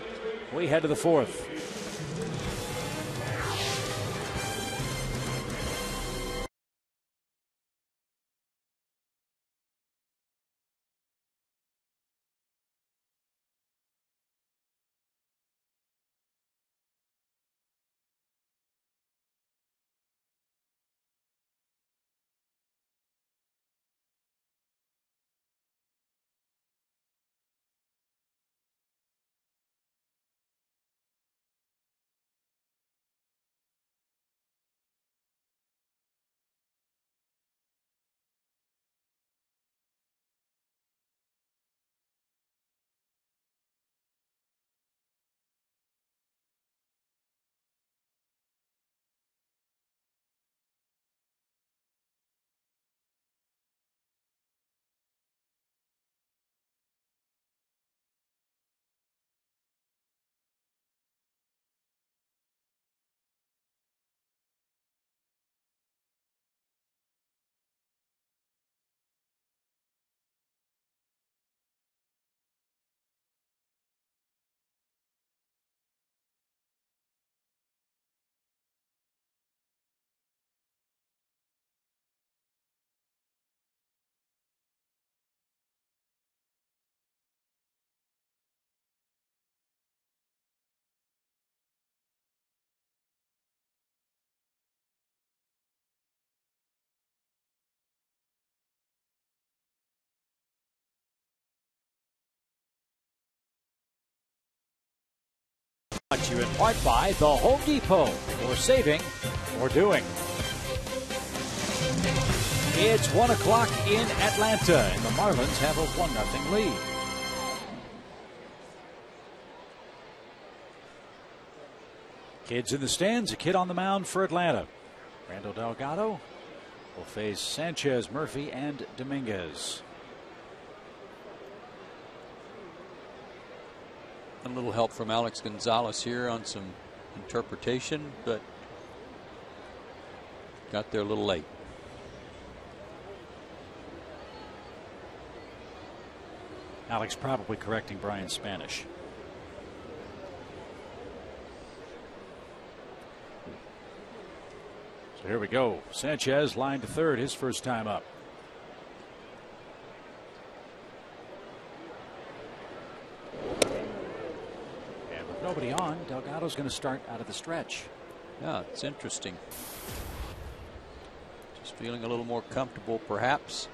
We head to the 4th. Brought to you in part by the Home Depot, for saving or doing. It's 1 o'clock in Atlanta, and the Marlins have a 1-0 lead. Kids in the stands, a kid on the mound for Atlanta. Randall Delgado will face Sanchez, Murphy, and Dominguez. A little help from Alex Gonzalez here on some interpretation, but got there a little late. Alex probably correcting Brian's Spanish. So here we go. Sanchez line to 3rd, his first time up. Nobody on. Delgado's going to start out of the stretch. Yeah, it's interesting. Just feeling a little more comfortable, perhaps.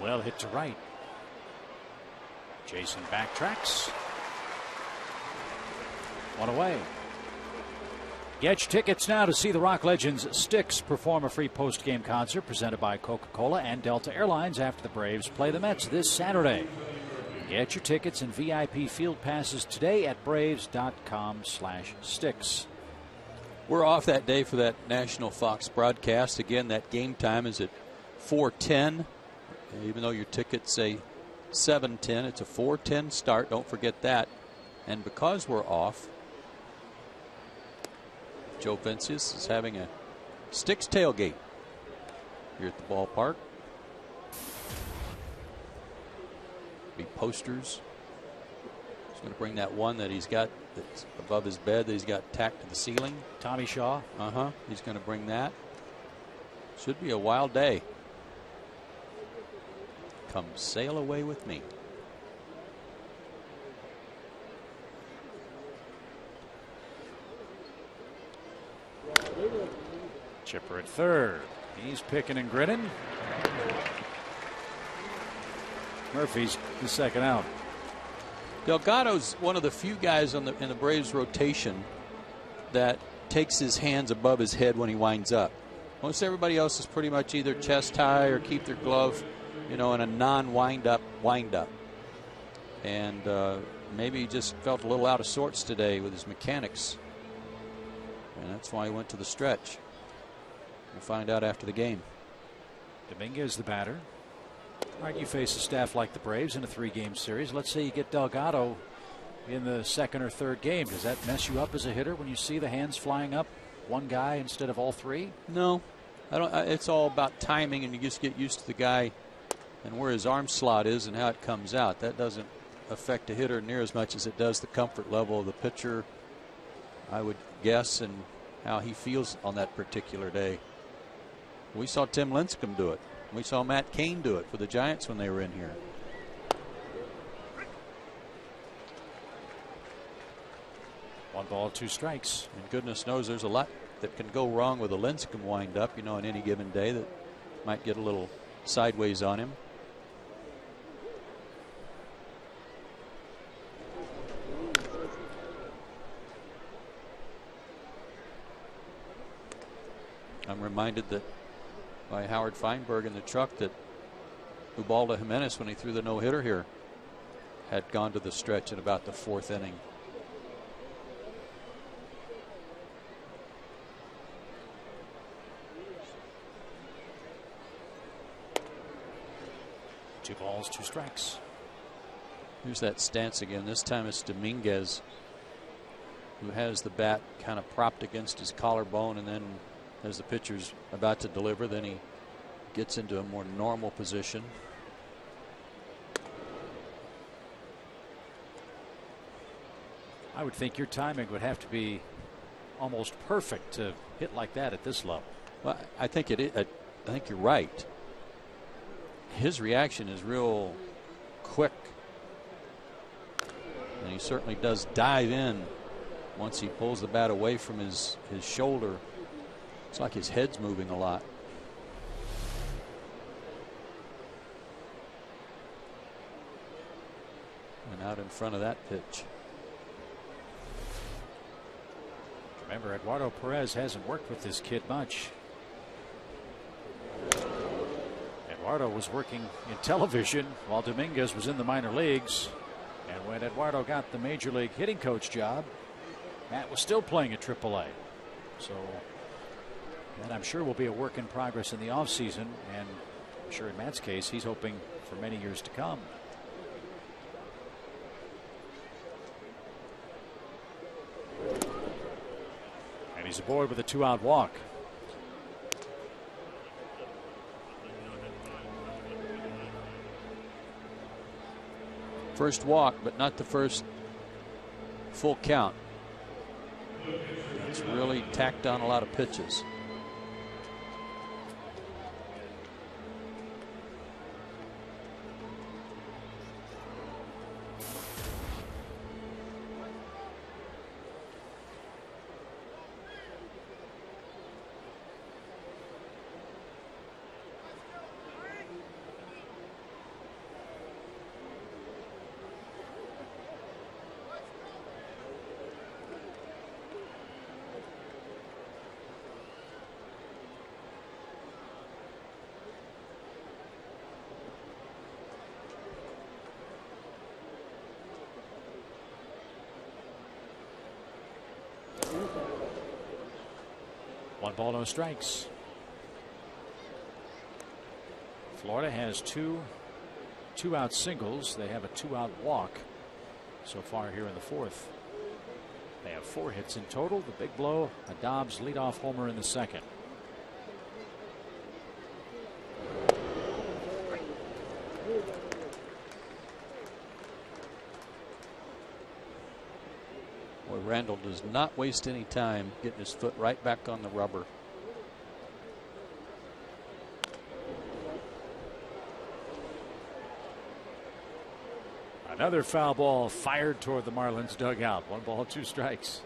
Well hit to right. Jason backtracks. 1 away. Get your tickets now to see the rock legends Styx perform a free post-game concert presented by Coca-Cola and Delta Airlines after the Braves play the Mets this Saturday. Get your tickets and VIP field passes today at braves.com/Styx. We're off that day for that national Fox broadcast. Again, that game time is at 4:10. Even though your tickets say 7:10, it's a 4:10 start. Don't forget that. And because we're off, Joe Vincius is having a Styx tailgate. here at the ballpark. Be posters. He's going to bring that one that he's got that's above his bed that he's got tacked to the ceiling. Tommy Shaw. He's going to bring that. Should be a wild day. Come sail away with me. Chipper at third. He's picking and grinning. Murphy's the second out. Delgado's one of the few guys in the Braves rotation that takes his hands above his head when he winds up. Most everybody else is pretty much either chest high or keep their glove, in a non-wind-up wind-up. And maybe he just felt a little out of sorts today with his mechanics. And that's why he went to the stretch. We'll find out after the game. Dominguez the batter. All right, you face a staff like the Braves in a 3-game series. Let's say you get Delgado in the second or third game. Does that mess you up as a hitter when you see the hands flying up one guy instead of all three? No, I don't. It's all about timing, and you just get used to the guy and where his arm slot is and how it comes out. That doesn't affect a hitter near as much as it does the comfort level of the pitcher, I would guess, and how he feels on that particular day. We saw Tim Lincecum do it. We saw Matt Cain do it for the Giants when they were in here. One ball, 2 strikes. And goodness knows there's a lot that can go wrong with a Lincecum windup, on any given day that might get a little sideways on him. I'm reminded that by Howard Feinberg in the truck that Ubaldo Jimenez, when he threw the no-hitter here, had gone to the stretch in about the 4th inning. Two balls, 2 strikes. Here's that stance again. This time it's Dominguez who has the bat kind of propped against his collarbone, and then as the pitcher's about to deliver, then he gets into a more normal position. I would think your timing would have to be almost perfect to hit like that at this level. Well, I think it is. I think you're right. His reaction is real quick, and he certainly does dive in once he pulls the bat away from his shoulder. It's like his head's moving a lot. And out in front of that pitch. Remember, Eduardo Perez hasn't worked with this kid much. Eduardo was working in television while Dominguez was in the minor leagues. And when Eduardo got the major league hitting coach job, Matt was still playing at AAA. So that, I'm sure, will be a work in progress in the offseason. And I'm sure in Matt's case, he's hoping for many years to come. And he's aboard with a 2-out walk. First walk, but not the first full count. It's really tacked on a lot of pitches. One ball, no strikes. Florida has two 2-out singles. They have a 2-out walk so far here in the 4th. They have 4 hits in total. The big blow, a Dobbs leadoff homer in the 2nd. Boy, Randall does not waste any time getting his foot right back on the rubber. Another foul ball fired toward the Marlins dugout. 1 ball, 2 strikes.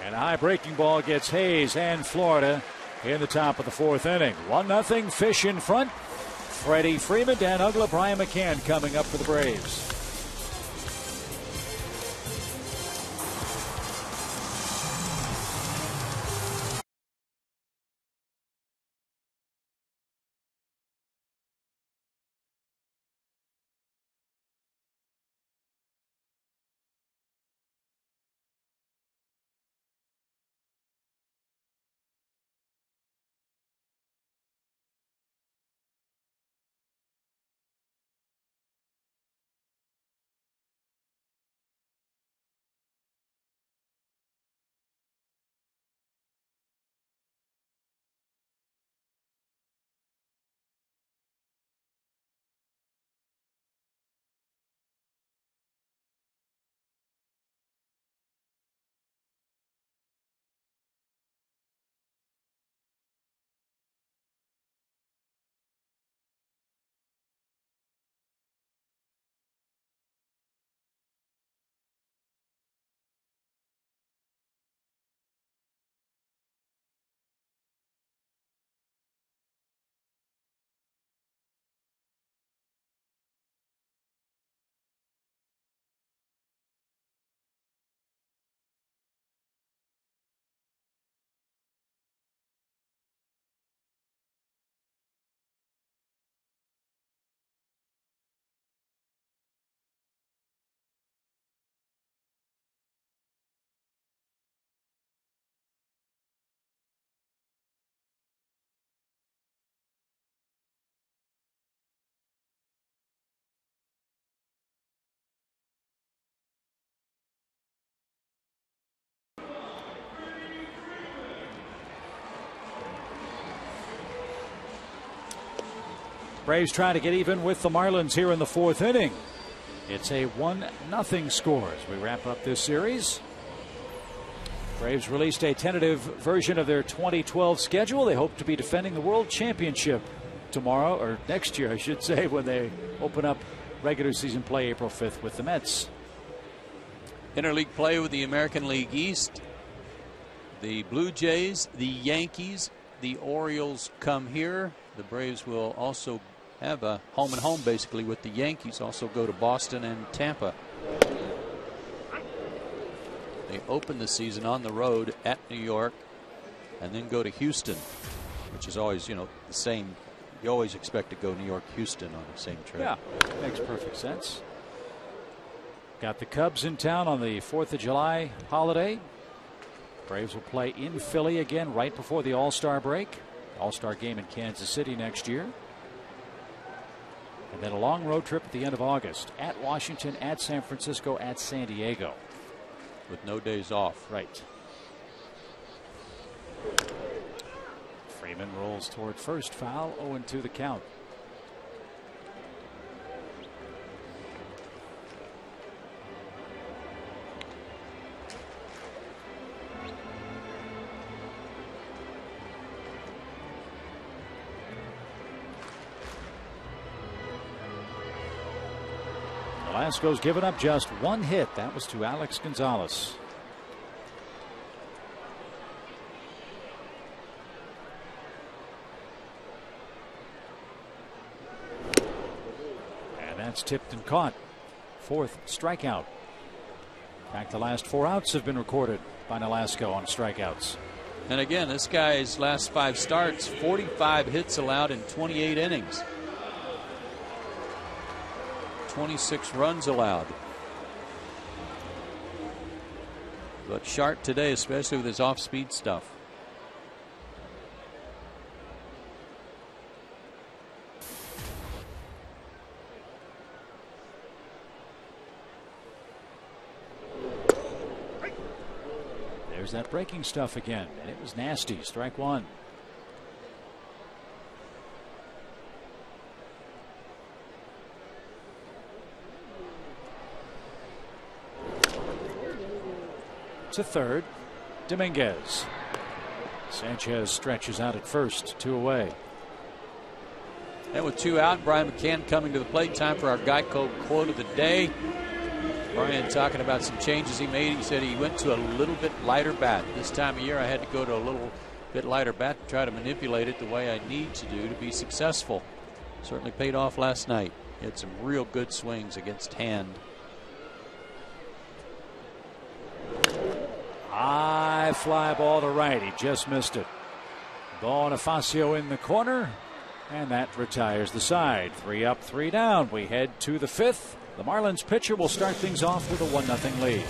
And a high breaking ball gets Hayes and Florida in the top of the 4th inning. 1-0 Fish in front. Freddie Freeman, Dan Uggla, Brian McCann coming up for the Braves. Braves trying to get even with the Marlins here in the 4th inning. It's a 1-0 score as we wrap up this series. Braves released a tentative version of their 2012 schedule. They hope to be defending the World Championship tomorrow, or next year I should say, when they open up regular season play April 5th with the Mets. Interleague play with the American League East. The Blue Jays, the Yankees, the Orioles come here. The Braves will also have a home and home basically with the Yankees. Also go to Boston and Tampa. They open the season on the road at New York and then go to Houston, which is always, the same. You always expect to go New York, Houston on the same trip. Yeah, makes perfect sense. Got the Cubs in town on the 4th of July holiday. Braves will play in Philly again right before the All-Star break. All-Star game in Kansas City next year. And then a long road trip at the end of August at Washington, at San Francisco, at San Diego. With no days off. Right. Freeman rolls toward first, foul, 0-2 the count. Velasco's given up just 1 hit. That was to Alex Gonzalez. And that's tipped and caught. 4th strikeout. In fact, the last 4 outs have been recorded by Velasco on strikeouts. And again, this guy's last 5 starts, 45 hits allowed in 28 innings. 26 runs allowed. But sharp today, especially with his off-speed stuff. There's that breaking stuff again, and it was nasty. Strike one. To third, Dominguez. Sanchez stretches out at first, 2 away. And with 2 out, Brian McCann coming to the plate. Time for our Geico quote of the day. Brian talking about some changes he made. He said he went to a little bit lighter bat. This time of year I had to go to a little bit lighter bat to try to manipulate it the way I need to do to be successful. Certainly paid off last night. He had some real good swings against Hand. High fly ball to right. He just missed it. Bonifacio in the corner, and that retires the side. 3 up, 3 down. We head to the 5th. The Marlins pitcher will start things off with a 1-0 lead.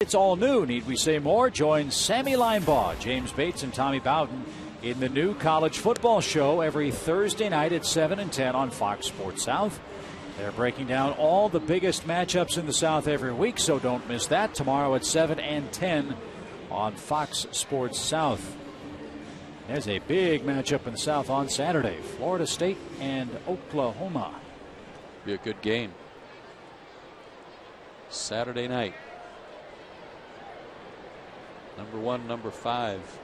It's all new. Need we say more? Join Sammy Linebaugh, James Bates, and Tommy Bowden in the new college football show every Thursday night at 7 and 10 on Fox Sports South. They're breaking down all the biggest matchups in the South every week, so don't miss that. Tomorrow at 7 and 10 on Fox Sports South. There's a big matchup in the South on Saturday. Florida State and Oklahoma. Be a good game. Saturday night. Number 1, number 5.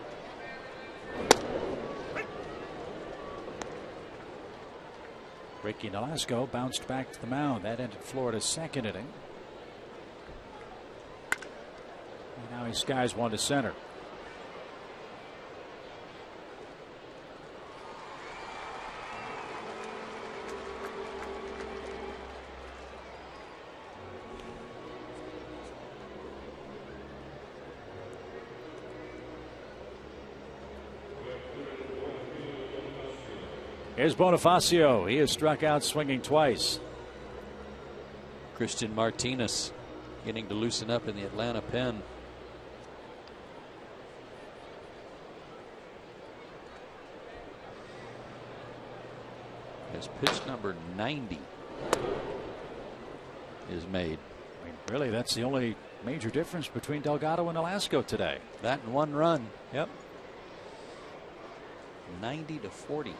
Ricky Nolasco bounced back to the mound. That ended Florida's second inning. And now he skies one to center. Here's Bonifacio. He has struck out swinging twice. Christian Martinez getting to loosen up in the Atlanta pen. As pitch number 90 is made. I mean, really, that's the only major difference between Delgado and Nolasco today. That and 1 run. Yep. 90-40.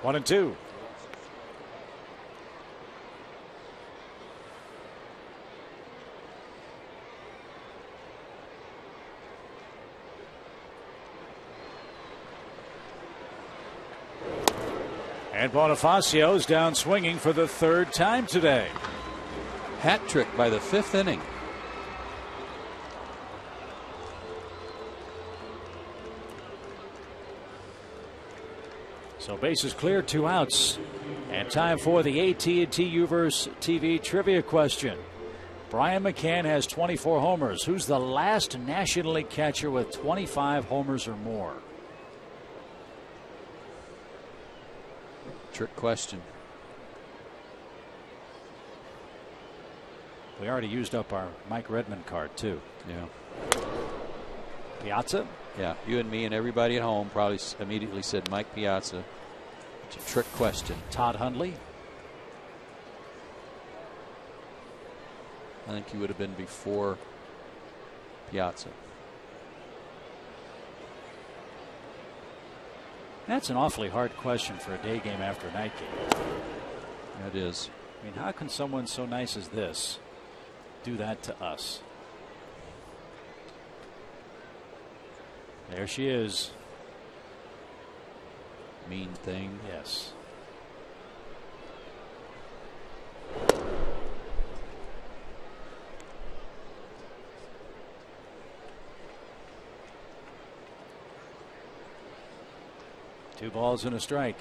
One and two. And Bonifacio's down swinging for the third time today. Hat trick by the fifth inning. So bases clear, 2 outs. And time for the AT&T Uverse TV trivia question. Brian McCann has 24 homers. Who's the last National League catcher with 25 homers or more? Trick question. We already used up our Mike Redmond card, too. Yeah. Piazza? Yeah, you and me and everybody at home probably immediately said Mike Piazza. It's a trick question. Todd Hundley? I think he would have been before Piazza. That's an awfully hard question for a day game after a night game. It is. I mean, how can someone so nice as this do that to us? There she is. Mean thing. Yes. Two balls and a strike.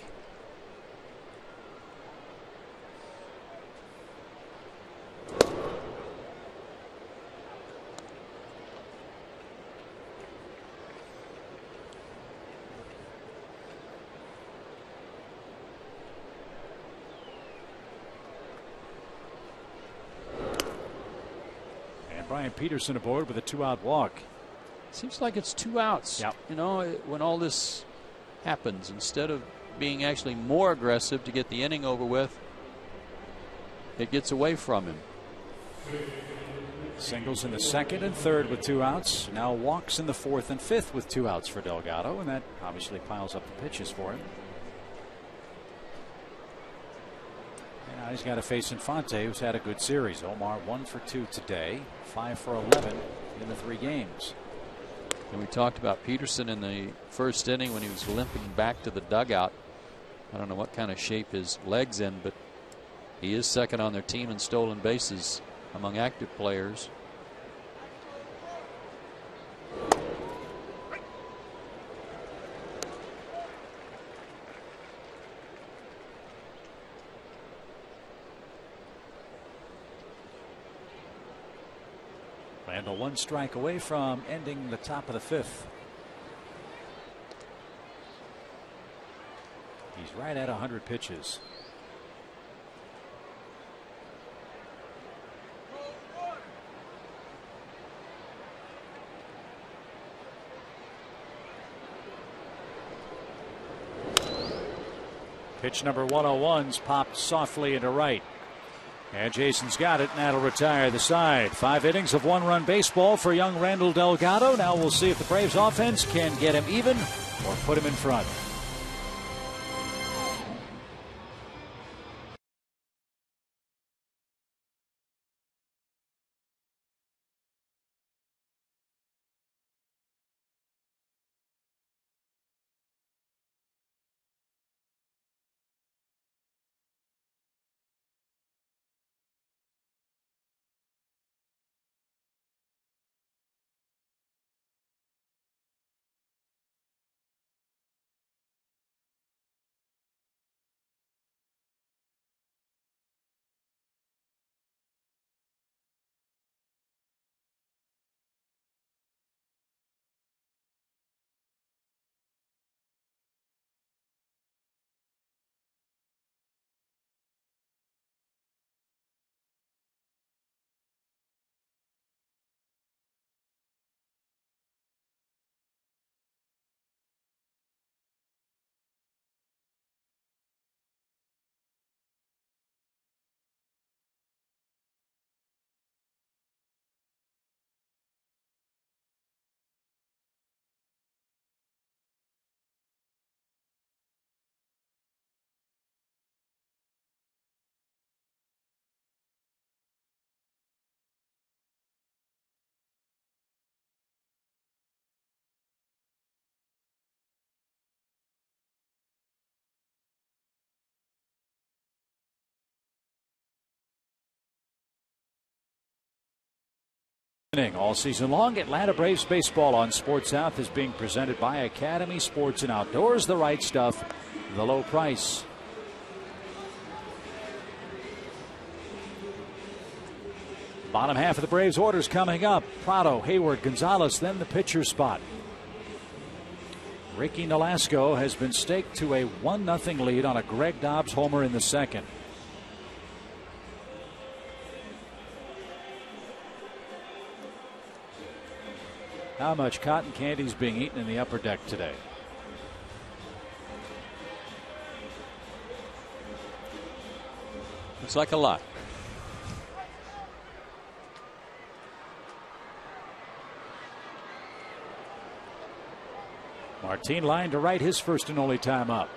And Brian Peterson aboard with a 2-out walk. Seems like it's 2 outs. Yep. You know, when all this happens, instead of being actually more aggressive to get the inning over with, it gets away from him. Singles in the second and third with 2 outs. Now walks in the fourth and fifth with 2 outs for Delgado, and that obviously piles up the pitches for him. And now he's got to face Infante, who's had a good series. Omar 1 for 2 today, 5 for 11 in the 3 games. And we talked about Peterson in the first inning when he was limping back to the dugout. I don't know what kind of shape his leg's in, but he is second on their team in stolen bases among active players. Randall 1 strike away from ending the top of the fifth. He's right at 100 pitches. Pitch number 101's popped softly into right. And Jason's got it, and that'll retire the side. 5 innings of 1-run baseball for young Randall Delgado. Now we'll see if the Braves offense can get him even or put him in front. All season long, Atlanta Braves baseball on Sports South is being presented by Academy Sports and Outdoors. The right stuff, the low price. Bottom half of the Braves orders coming up. Prado, Hayward, Gonzalez, then the pitcher spot. Ricky Nolasco has been staked to a 1-0 lead on a Greg Dobbs homer in the second. How much cotton candy is being eaten in the upper deck today? Looks like a lot. Martin line to right, his first and only time up.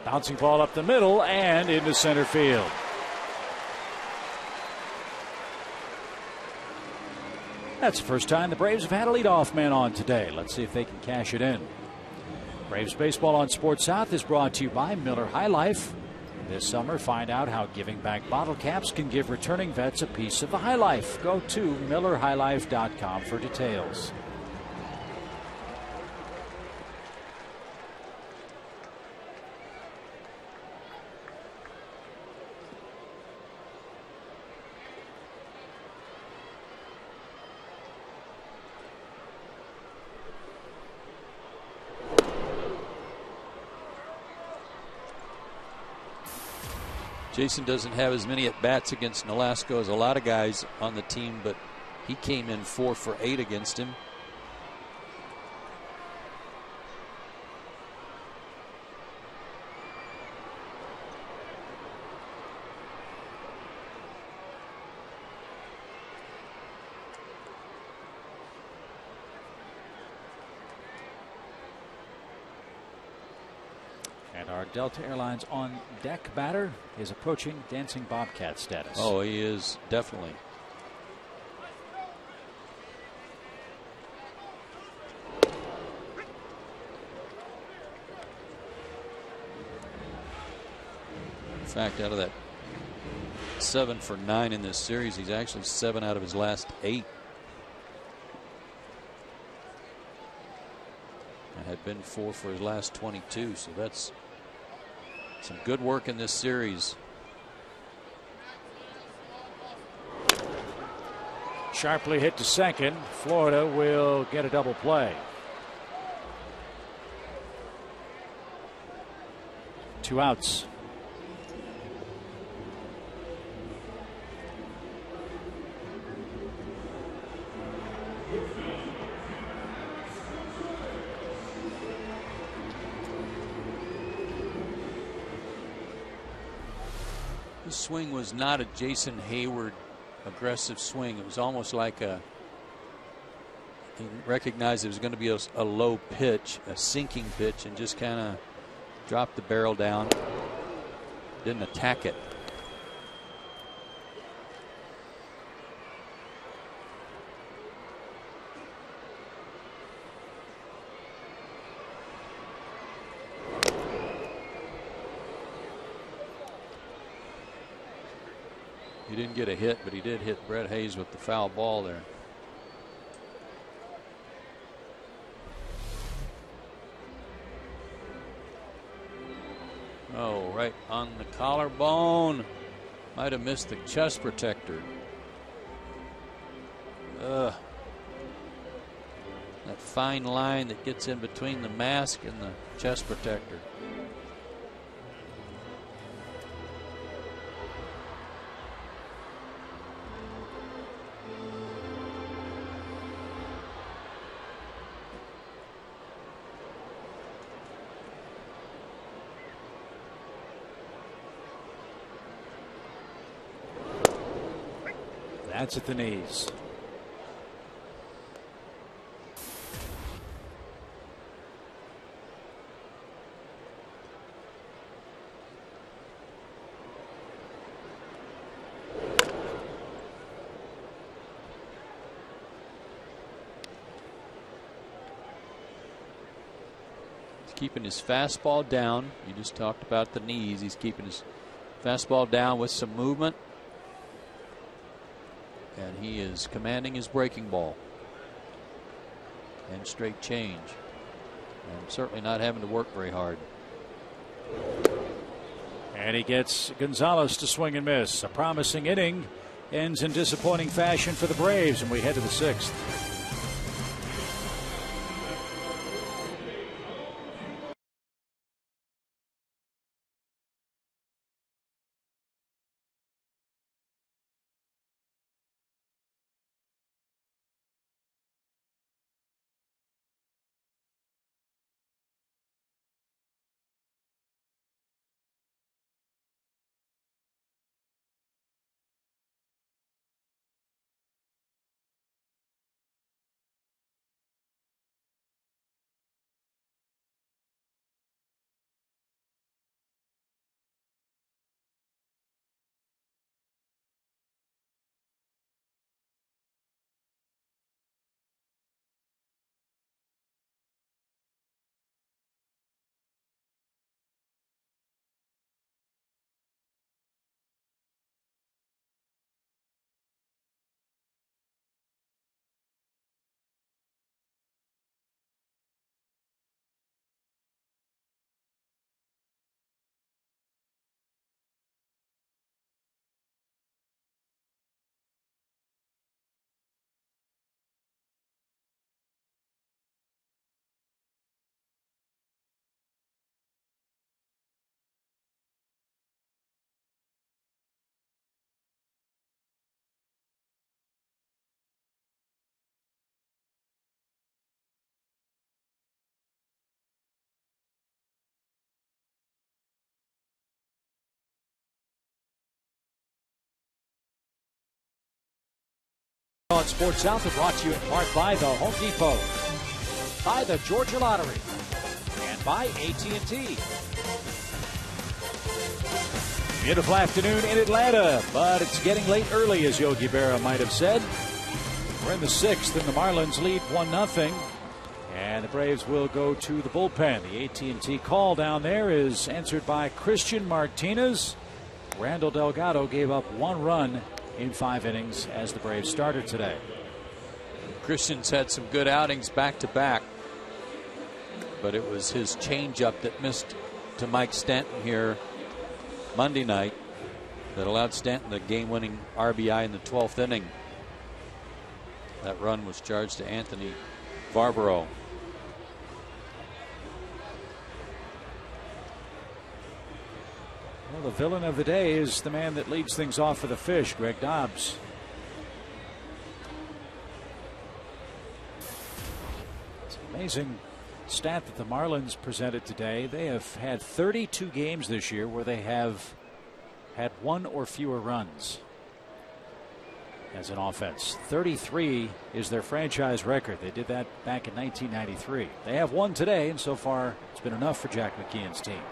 Bouncing ball up the middle and into center field. That's the first time the Braves have had a leadoff man on today. Let's see if they can cash it in. Braves baseball on Sports South is brought to you by Miller High Life. This summer, find out how giving back bottle caps can give returning vets a piece of the high life. Go to MillerHighLife.com for details. Jason doesn't have as many at-bats against Nolasco as a lot of guys on the team, but he came in 4 for 8 against him. And our Delta Airlines on deck batter is approaching dancing Bobcat status. Oh, he is definitely. In fact, out of that 7 for 9 in this series, he's actually 7 out of his last 8. And had been 4 for his last 22, so that's some good work in this series. Sharply hit to second. Florida will get a double play. 2 outs. His swing was not a Jason Hayward aggressive swing. It was almost like he recognized it was going to be a low pitch, a sinking pitch, and just kind of dropped the barrel down. Didn't attack it. He didn't get a hit, but he did hit Brett Hayes with the foul ball there. Oh, right on the collarbone. Might have missed the chest protector. That fine line that gets in between the mask and the chest protector. That's at the knees. keeping his fastball down. You just talked about the knees. He's keeping his fastball down with some movement. And he is commanding his breaking ball. And straight change. And certainly not having to work very hard. And he gets Gonzalez to swing and miss. A promising inning ends in disappointing fashion for the Braves, and we head to the 6th. On Sports South, brought to you in part by the Home Depot, by the Georgia Lottery, and by AT&T. Beautiful afternoon in Atlanta, but it's getting late early, as Yogi Berra might have said. We're in the 6th, and the Marlins lead 1-0. And the Braves will go to the bullpen. The AT&T call down there is answered by Christian Martinez. Randall Delgado gave up 1 run in 5 innings as the Braves started today. Christian's had some good outings back to back, but it was his changeup that missed to Mike Stanton here Monday night that allowed Stanton the game-winning RBI in the 12th inning. That run was charged to Anthony Barbaro. Well, the villain of the day is the man that leads things off for the Fish, Greg Dobbs. It's an amazing stat that the Marlins presented today. They have had 32 games this year where they have had 1 or fewer runs as an offense. 33 is their franchise record. They did that back in 1993. They have 1 today, and so far it's been enough for Jack McKeon's team.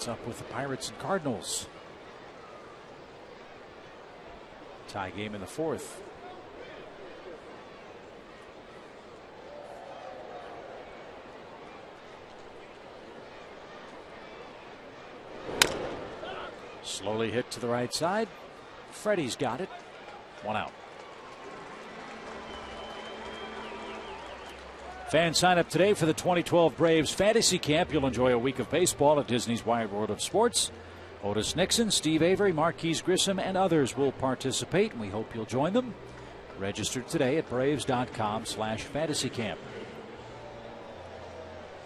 Up with the Pirates and Cardinals. Tie game in the 4th. Slowly hit to the right side. Freddie's got it. 1 out. Fans sign up today for the 2012 Braves Fantasy Camp. You'll enjoy a week of baseball at Disney's Wide World of Sports. Otis Nixon, Steve Avery, Marquise Grissom, and others will participate, and we hope you'll join them. Register today at braves.com/fantasycamp.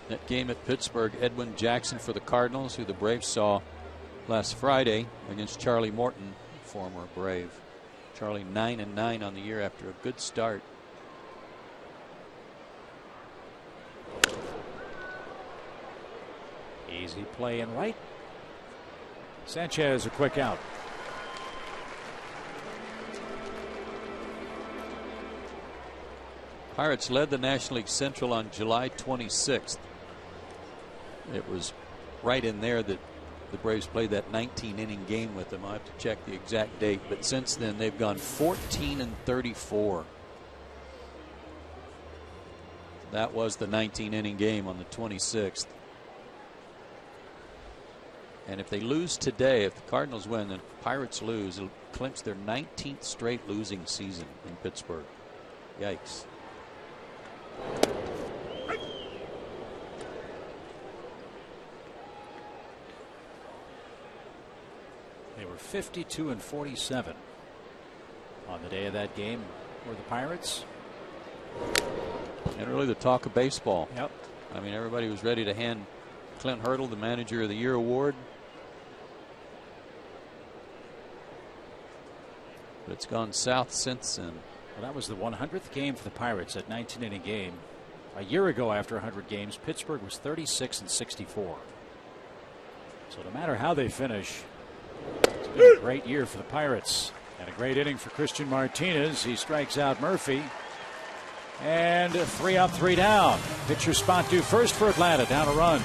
That game at Pittsburgh, Edwin Jackson for the Cardinals, who the Braves saw last Friday against Charlie Morton, former Brave. Charlie 9-9 on the year after a good start. Easy play in right. Sanchez a quick out. Pirates led the National League Central on July 26th. It was right in there that the Braves played that 19-inning game with them. I have to check the exact date, but since then they've gone 14-34. That was the 19-inning game on the 26th. And if they lose today, if the Cardinals win and Pirates lose, it'll clinch their 19th straight losing season in Pittsburgh. Yikes. They were 52-47 on the day of that game for the Pirates. And really the talk of baseball. Yep. I mean, everybody was ready to hand Clint Hurdle the Manager of the Year award. But it's gone south since then. Well, that was the 100th game for the Pirates, that 19-inning game. A year ago, after 100 games, Pittsburgh was 36-64. So no matter how they finish, it's been a great year for the Pirates. And a great inning for Christian Martinez. He strikes out Murphy. And 3 up, 3 down. Pitcher spot due first for Atlanta. Down a run.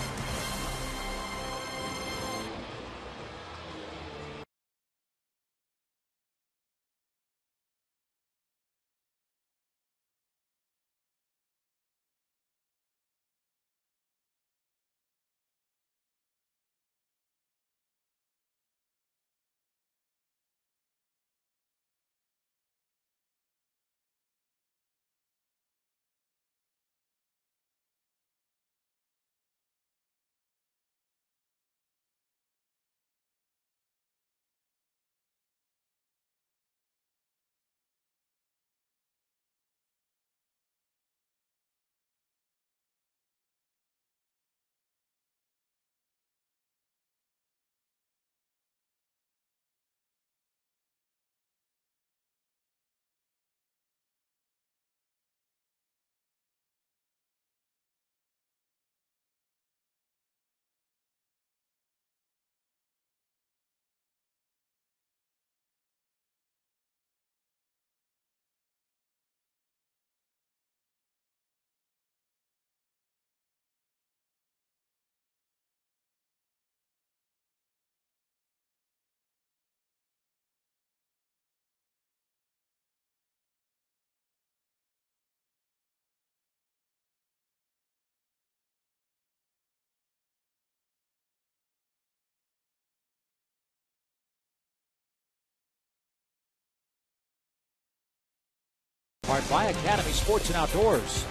Part by Academy Sports and Outdoors,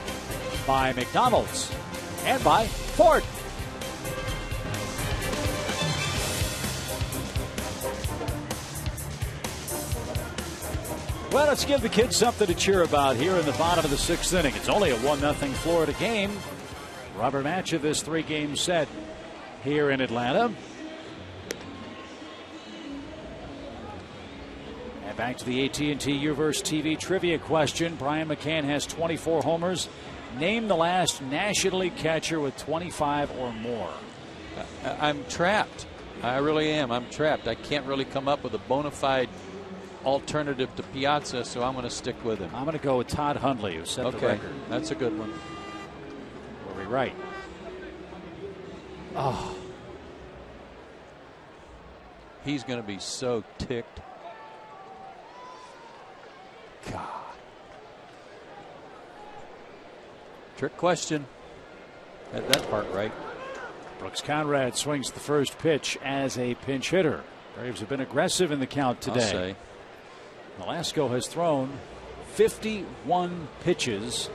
by McDonald's, and by Ford. Well, let's give the kids something to cheer about here in the bottom of the 6th inning. It's only a 1-0 Florida game. Rubber match of this 3-game set here in Atlanta. Back to the AT&T Uverse TV trivia question. Brian McCann has 24 homers. Name the last National League catcher with 25 or more. I'm trapped. I really am. I'm trapped. I can't really come up with a bona fide alternative to Piazza, so I'm going to stick with him. I'm going to go with Todd Hundley, who set the record. That's a good one. Were we right? Oh. He's going to be so ticked. God. Trick question. Had that part right. Brooks Conrad swings the first pitch as a pinch hitter. Braves have been aggressive in the count today. I'll say. Velasco has thrown 51 pitches,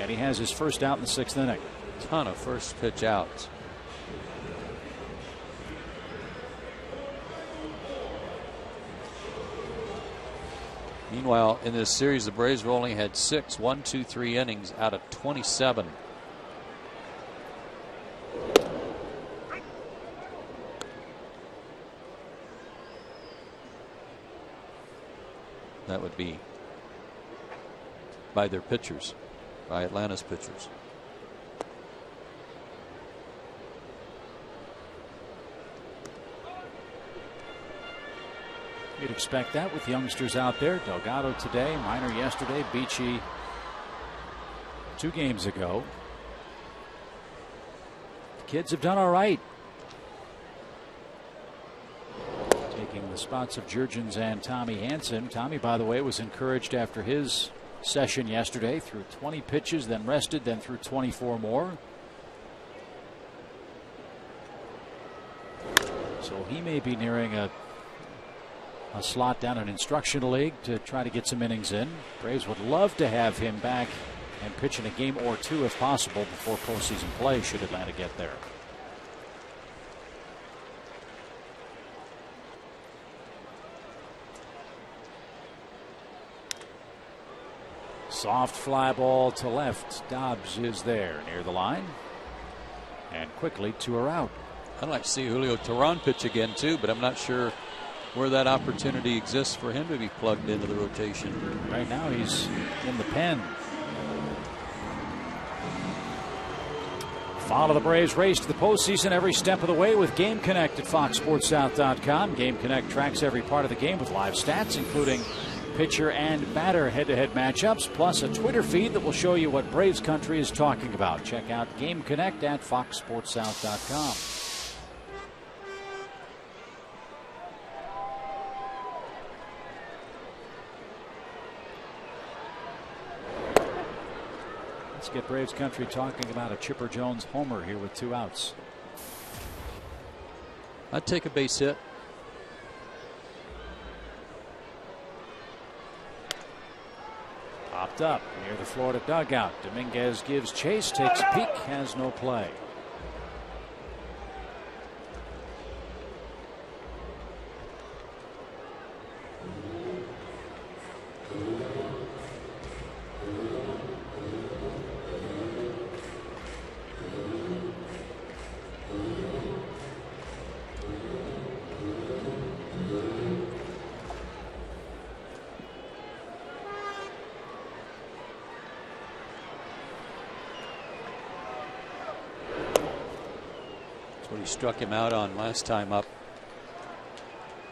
and he has his first out in the 6th inning. Ton of first pitch outs. Meanwhile, in this series, the Braves have only had 6 1-2-3 innings out of 27. That would be by their pitchers, by Atlanta's pitchers. You'd expect that with youngsters out there. Delgado today, Minor yesterday, Beachy 2 games ago. The kids have done all right. Taking the spots of Jurgens and Tommy Hansen. Tommy, by the way, was encouraged after his session yesterday. Threw 20 pitches, then rested, then threw 24 more. So he may be nearing a slot down in instructional league to try to get some innings in. Braves would love to have him back and pitch in a game or 2 if possible before postseason play, should Atlanta get there. Soft fly ball to left. Dobbs is there near the line. And quickly 2 are out. I'd like to see Julio Teheran pitch again too, but I'm not sure where that opportunity exists for him to be plugged into the rotation. Right now he's in the pen. Follow the Braves' race to the postseason every step of the way with Game Connect at FoxSportsSouth.com. Game Connect tracks every part of the game with live stats, including pitcher and batter head-to-head matchups, plus a Twitter feed that will show you what Braves country is talking about. Check out Game Connect at FoxSportsSouth.com. Let's get Braves country talking about a Chipper Jones homer here with 2 outs. I'd take a base hit. Popped up near the Florida dugout. Dominguez gives chase, takes a peek, has no play. What he struck him out on last time up.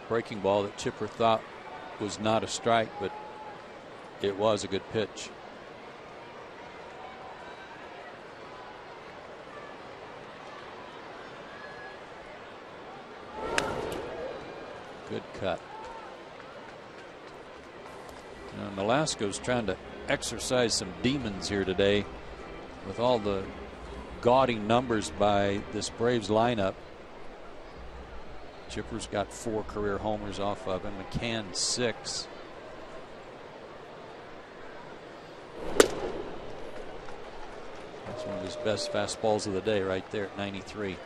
Breaking ball that Chipper thought was not a strike, but it was a good pitch. Good cut. Now, Nolasco's trying to exercise some demons here today with all the gaudy numbers by this Braves lineup. Chipper's got 4 career homers off of him. McCann 6. That's one of his best fastballs of the day right there at 93.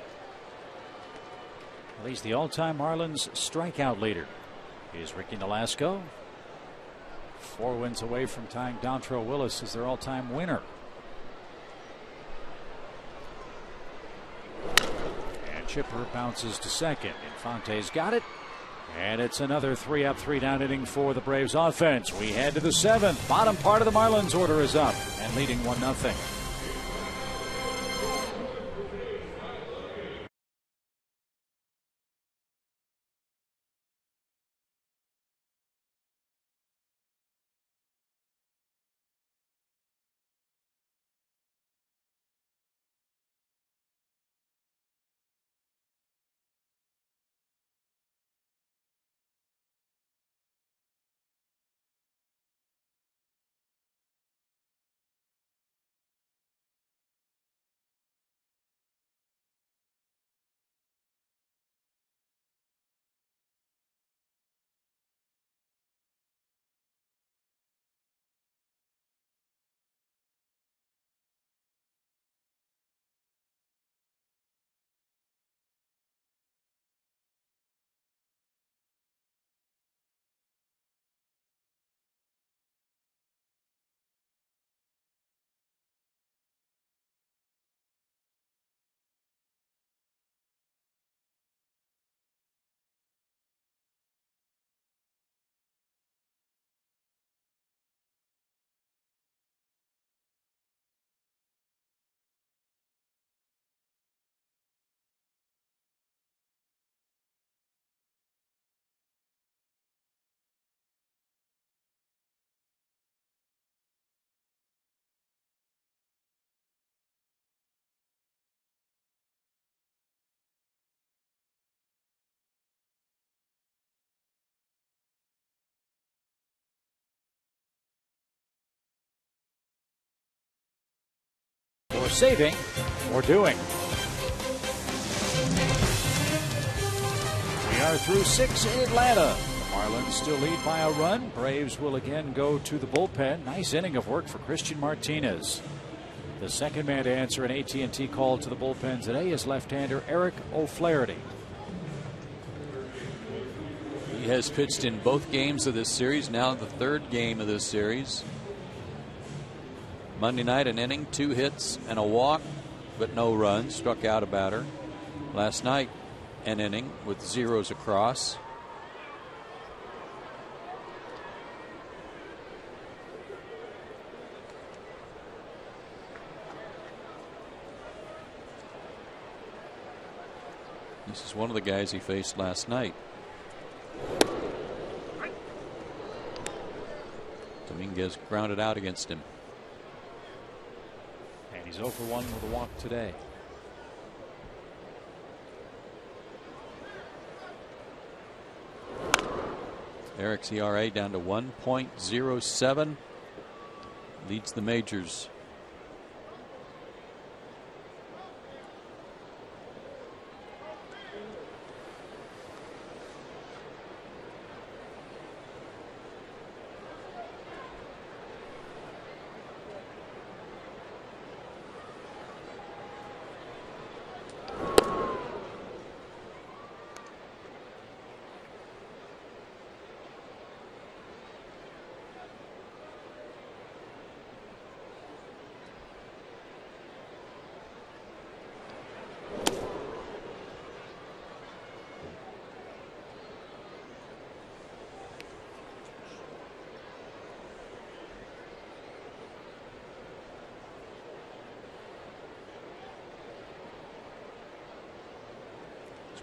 Well, he's the all-time Marlins strikeout leader. Here's Ricky Nolasco. 4 wins away from tying Dontrelle Willis as their all-time winner. Chipper bounces to second. Infante's got it. And it's another 3-up, 3-down inning for the Braves offense. We head to the 7th. Bottom part of the Marlins order is up and leading 1-0. or saving or doing. We are through 6 in Atlanta. The Marlins still lead by a run. Braves will again go to the bullpen. Nice inning of work for Christian Martinez. The second man to answer an AT&T call to the bullpen today is left-hander Eric O'Flaherty. He has pitched in both games of this series, now the third game of this series. Monday night, an inning, 2 hits and a walk, but no runs, struck out a batter. Last night, an inning with zeros across. This is one of the guys he faced last night. Dominguez grounded out against him. And he's 0 for 1 with a walk today. Eric's ERA down to 1.07. Leads the majors.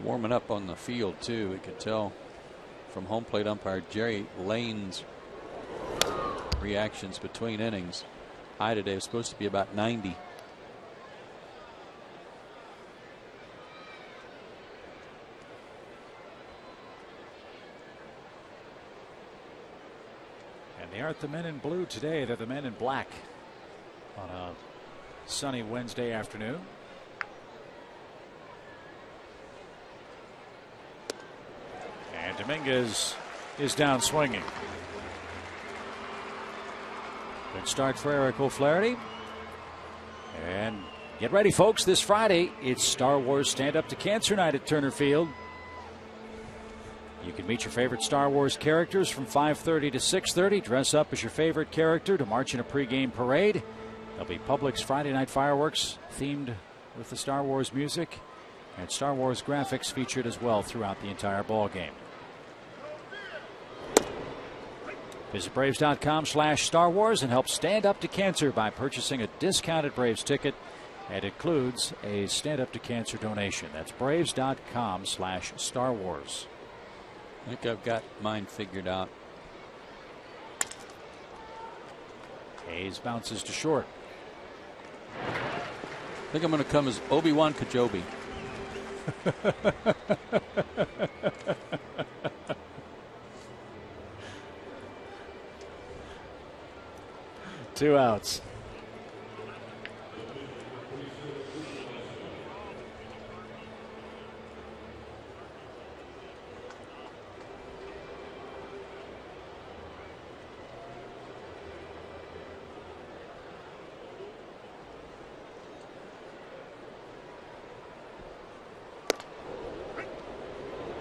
Warming up on the field too. We could tell from home plate umpire Jerry Lane's reactions between innings. High today is supposed to be about 90. And they aren't the men in blue today. They're the men in black on a sunny Wednesday afternoon. And Dominguez is down swinging. Good start for Eric O'Flaherty. And get ready, folks. This Friday, it's Star Wars Stand Up to Cancer Night at Turner Field. You can meet your favorite Star Wars characters from 5:30 to 6:30. Dress up as your favorite character to march in a pregame parade. There'll be Publix Friday night fireworks themed with the Star Wars music, and Star Wars graphics featured as well throughout the entire ball game. Visit Braves.com/Star Wars and help stand up to cancer by purchasing a discounted Braves ticket. It includes a Stand Up to Cancer donation. That's Braves.com/Star Wars. I think I've got mine figured out. Hayes bounces to short. I think I'm going to come as Obi-Wan Kenobi. 2 outs.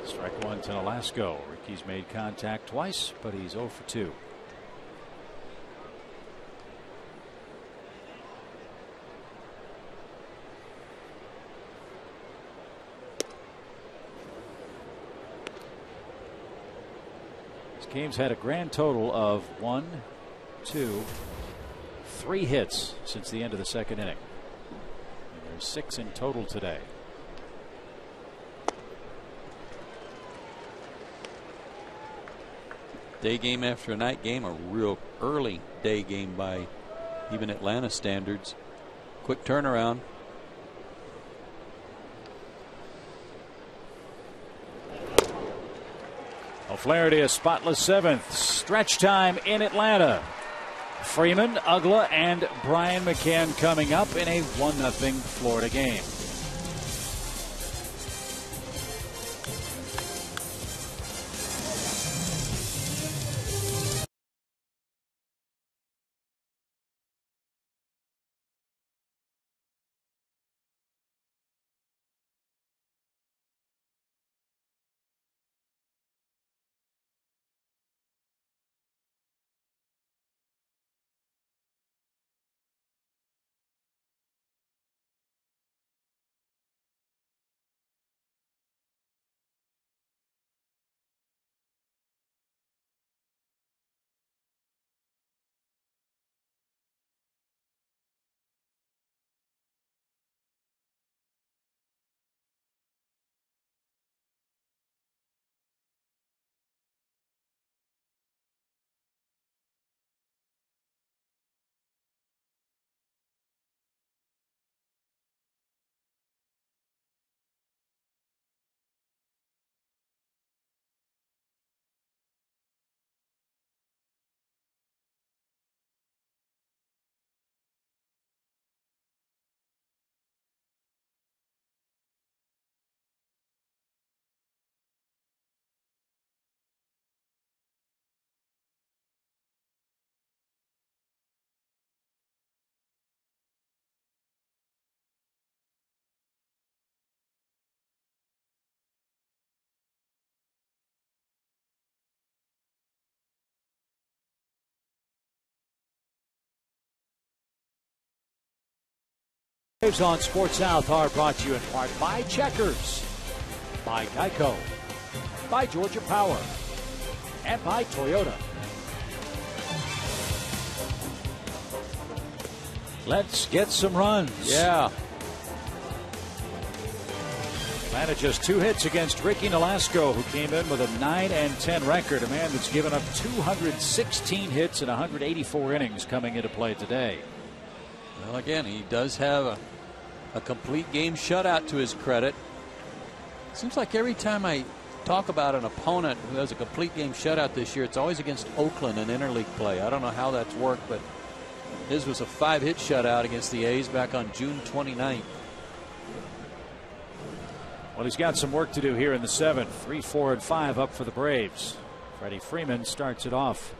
Strike one to Nolasco. Ricky's made contact twice, but he's 0 for 2. Game's had a grand total of 1, 2, 3 hits since the end of the second inning. And there's 6 in total today. Day game after a night game, a real early day game by even Atlanta standards. Quick turnaround. O'Flaherty a spotless 7th. Stretch time in Atlanta. Freeman, Ugla, and Brian McCann coming up in a 1-0 Florida game. Braves on Sports South are brought to you in part by Checkers, by Geico, by Georgia Power, and by Toyota. Let's get some runs. Yeah. Atlanta just 2 hits against Ricky Nolasco, who came in with a 9-10 record. A man that's given up 216 hits in 184 innings coming into play today. Well, again, he does have a complete game shutout to his credit. Seems like every time I talk about an opponent who has a complete game shutout this year, it's always against Oakland in interleague play. I don't know how that's worked, but his was a 5-hit shutout against the A's back on June 29th. Well, he's got some work to do here in the 7th. 3, 4, and 5 up for the Braves. Freddie Freeman starts it off.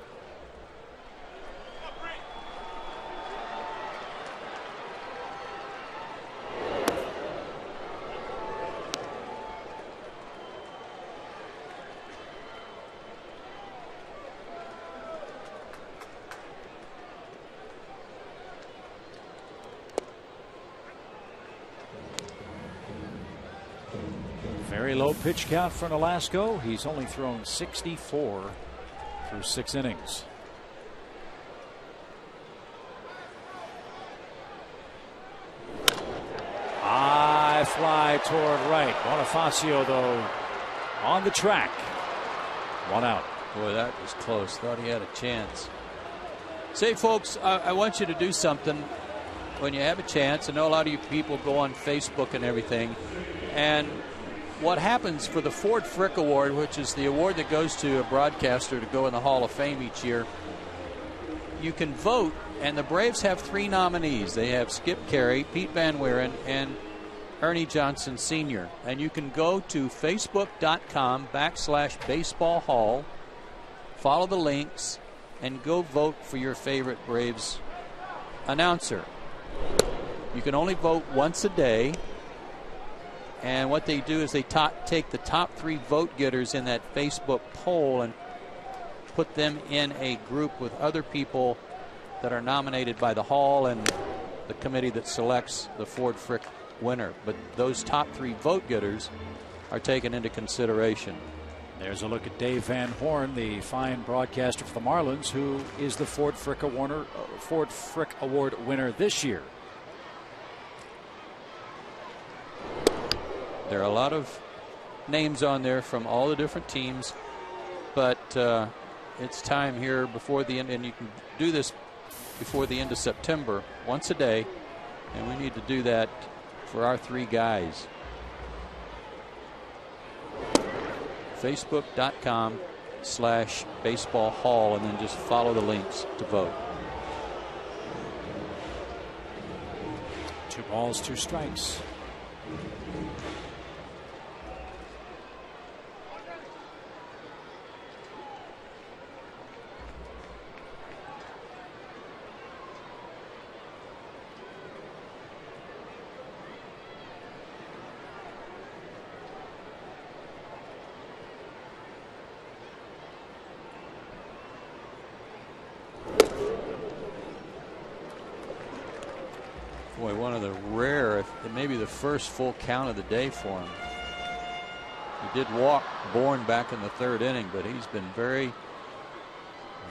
Very low pitch count for Nolasco. He's only thrown 64 through 6 innings. High fly toward right. Bonifacio, though, on the track. 1 out. Boy, that was close. Thought he had a chance. Say, folks, I want you to do something when you have a chance. I know a lot of you people go on Facebook and everything. And what happens for the Ford Frick Award, which is the award that goes to a broadcaster to go in the Hall of Fame each year, you can vote, and the Braves have 3 nominees. They have Skip Carey, Pete Van Wieren, and Ernie Johnson Sr. And you can go to facebook.com/baseball hall, follow the links, and go vote for your favorite Braves announcer. You can only vote once a day. And what they do is they take the top 3 vote getters in that Facebook poll and put them in a group with other people that are nominated by the Hall and the committee that selects the Ford Frick winner. But those top 3 vote getters are taken into consideration. There's a look at Dave Van Horn, the fine broadcaster for the Marlins, who is the Ford Frick Award winner this year. There are a lot of names on there from all the different teams, but it's time here before the end, and you can do this before the end of September, once a day, and we need to do that for our 3 guys. Facebook.com/baseball hall, and then just follow the links to vote. 2 balls, 2 strikes. Boy, one of the rare, maybe the first full count of the day for him. He did walk Bourne back in the 3rd inning, but he's been very,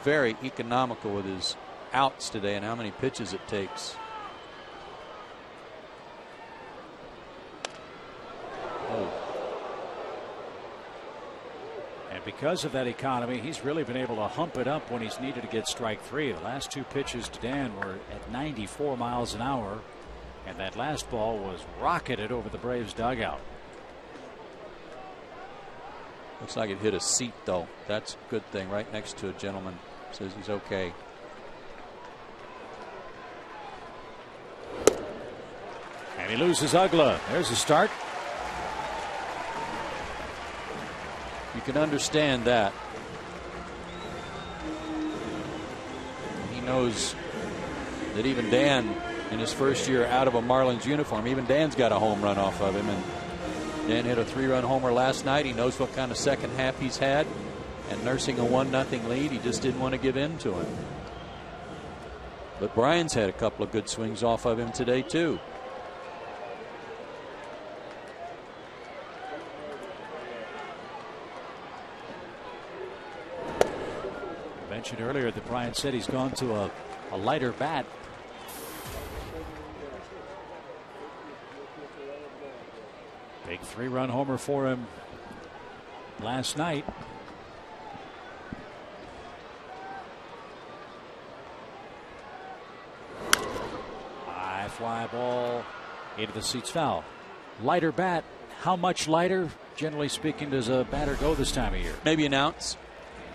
very economical with his outs today and how many pitches it takes. Oh. And because of that economy, he's really been able to hump it up when he's needed to get strike 3. The last 2 pitches to Dan were at 94 miles an hour. And that last ball was rocketed over the Braves dugout. Looks like it hit a seat, though. That's a good thing. Right next to a gentleman. Says he's okay. And he loses Ugla. There's a start. You can understand that. He knows that even Dan, in his first year out of a Marlins uniform, even Dan's got a home run off of him. And Dan hit a 3-run homer last night. He knows what kind of second half he's had. And nursing a 1-0 lead, he just didn't want to give in to him. But Brian's had a couple of good swings off of him today, too. I mentioned earlier that Brian said he's gone to a lighter bat. Big 3-run homer for him last night. High fly ball into the seats, foul. Lighter bat. How much lighter, generally speaking, does a batter go this time of year? Maybe an ounce.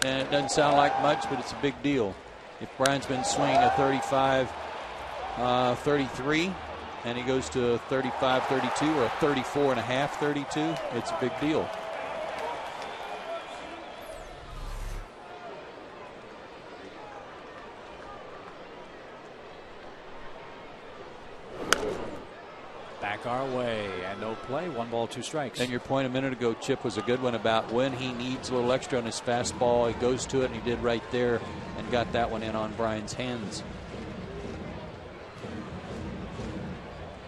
And it doesn't sound like much, but it's a big deal. If Brian's been swinging a 35, 33, and he goes to a 35, 32 or a 34 and a half, 32, it's a big deal. Back our way and no play. 1 ball, 2 strikes. And your point a minute ago, Chip, was a good one about when he needs a little extra on his fastball. He goes to it, and he did right there and got that one in on Brian's hands.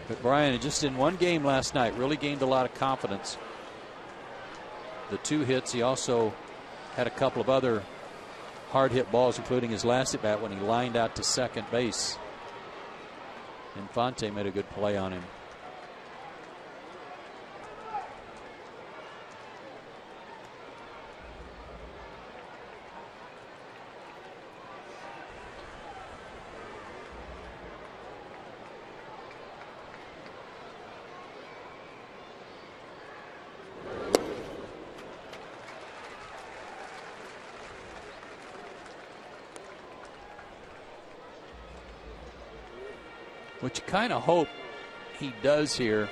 But Brian, just in one game last night, really gained a lot of confidence. The 2 hits, he also had a couple of other hard hit balls, including his last at bat when he lined out to second base. Infante made a good play on him. What you kind of hope he does here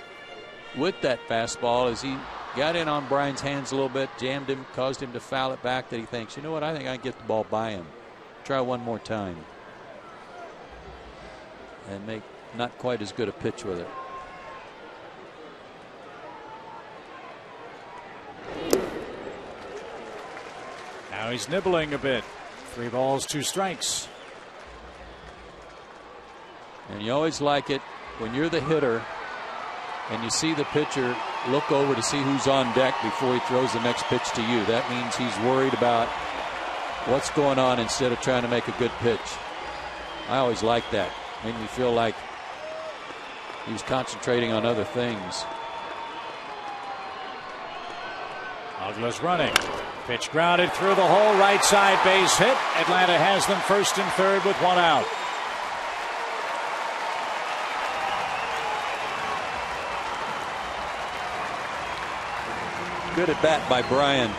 with that fastball is he got in on Brian's hands a little bit, jammed him, caused him to foul it back, that he thinks, you know what, I think I can get the ball by him. Try one more time. And make not quite as good a pitch with it. Now he's nibbling a bit. 3 balls, 2 strikes. And you always like it when you're the hitter and you see the pitcher look over to see who's on deck before he throws the next pitch to you. That means he's worried about what's going on instead of trying to make a good pitch. I always like that. Made me feel like he was concentrating on other things. Ugla's running. Pitch grounded through the hole. Right side base hit. Atlanta has them 1st and 3rd with 1 out. Good at bat by Brian.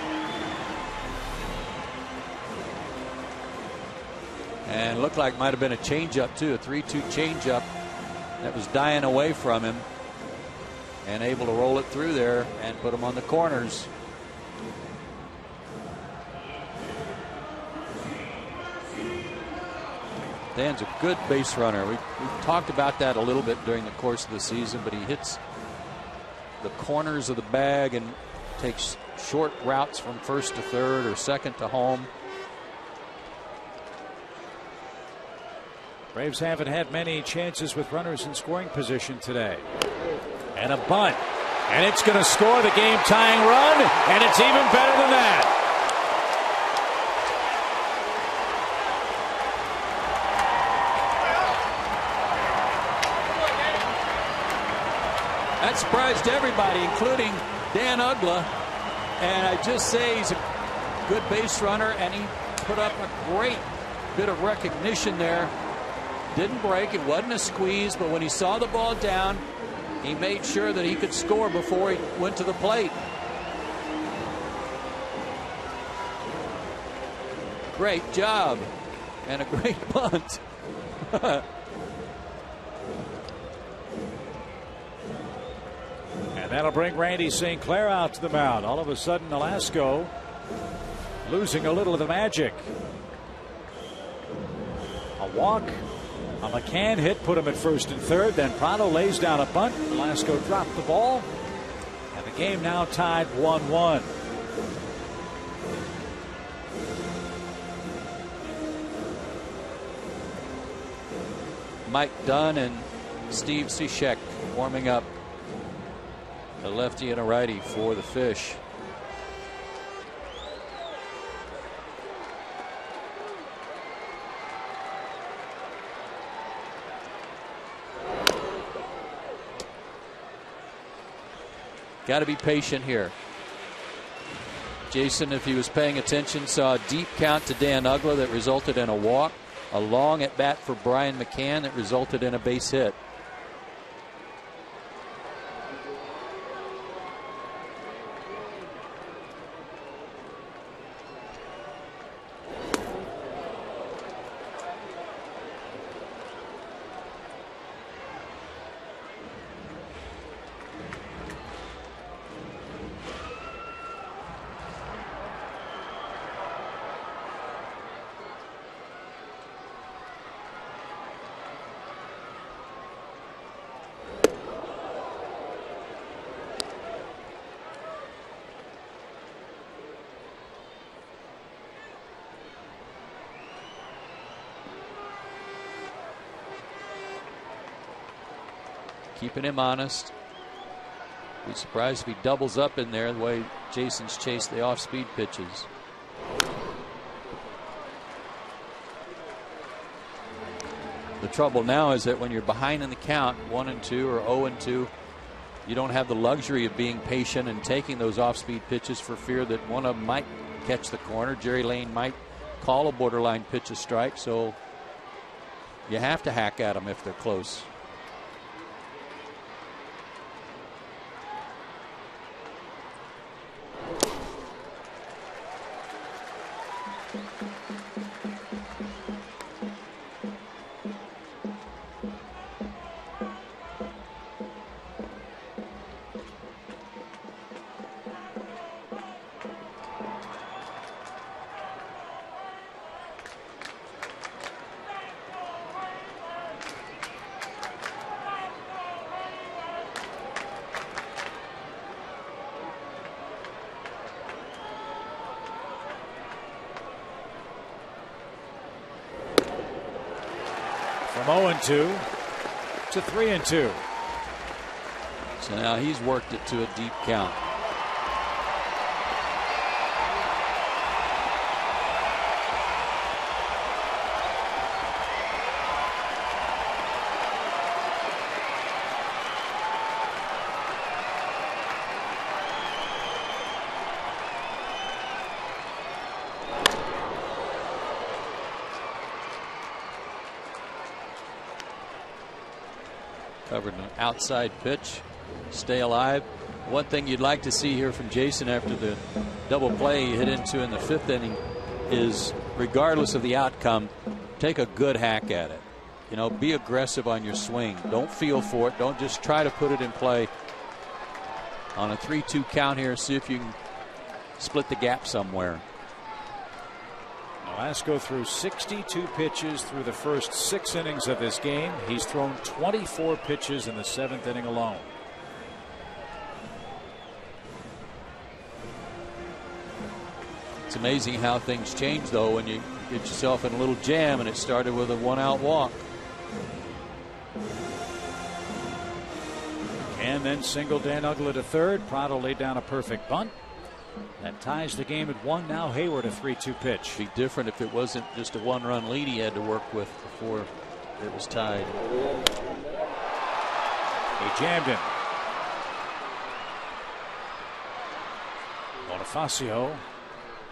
And looked like might have been a changeup too, a 3-2 changeup. that was dying away from him, and able to roll it through there and put him on the corners. Dan's a good base runner. We've talked about that a little bit during the course of the season, but he hits the corners of the bag and takes short routes from first to third or second to home. Braves haven't had many chances with runners in scoring position today. And a bunt. And it's going to score the game-tying run, and it's even better than that. That surprised everybody, including Dan Uggla. And I just say he's a good base runner, and he put up a great bit of recognition there. Didn't break. It wasn't a squeeze, but when he saw the ball down, he made sure that he could score before he went to the plate. Great job. And a great bunt. And that'll bring Randy St. Clair out to the mound. All of a sudden, Nolasco losing a little of the magic. A walk, a McCann hit put him at first and third. Then Prado lays down a bunt. Nolasco dropped the ball. And the game now tied 1-1. Mike Dunn and Steve Cishek warming up. A lefty and a righty for the Fish. Got to be patient here. Jason, if he was paying attention, saw a deep count to Dan Uggla that resulted in a walk. A long at bat for Brian McCann that resulted in a base hit. Keeping him honest. Be surprised if he doubles up in there the way Jason's chased the off-speed pitches. The trouble now is that when you're behind in the count, 1-2 or 0-2, you don't have the luxury of being patient and taking those off-speed pitches for fear that one of them might catch the corner. Jerry Lane might call a borderline pitch a strike, so you have to hack at them if they're close. From 0-2 to 3-2. So now he's worked it to a deep count. Covered an outside pitch. Stay alive. One thing you'd like to see here from Jason after the double play he hit into in the fifth inning is, regardless of the outcome, take a good hack at it. You know, be aggressive on your swing. Don't feel for it. Don't just try to put it in play. On a 3-2 count here, see if you can split the gap somewhere. Nolasco threw 62 pitches through the first 6 innings of this game. He's thrown 24 pitches in the 7th inning alone. It's amazing how things change, though, when you get yourself in a little jam, and it started with a 1-out walk. And then single Dan Uggla to third. Prado laid down a perfect bunt. That ties the game at 1. Now Hayward a 3-2 pitch. Be different if it wasn't just a 1-run lead he had to work with before it was tied. He jammed him. Bonifacio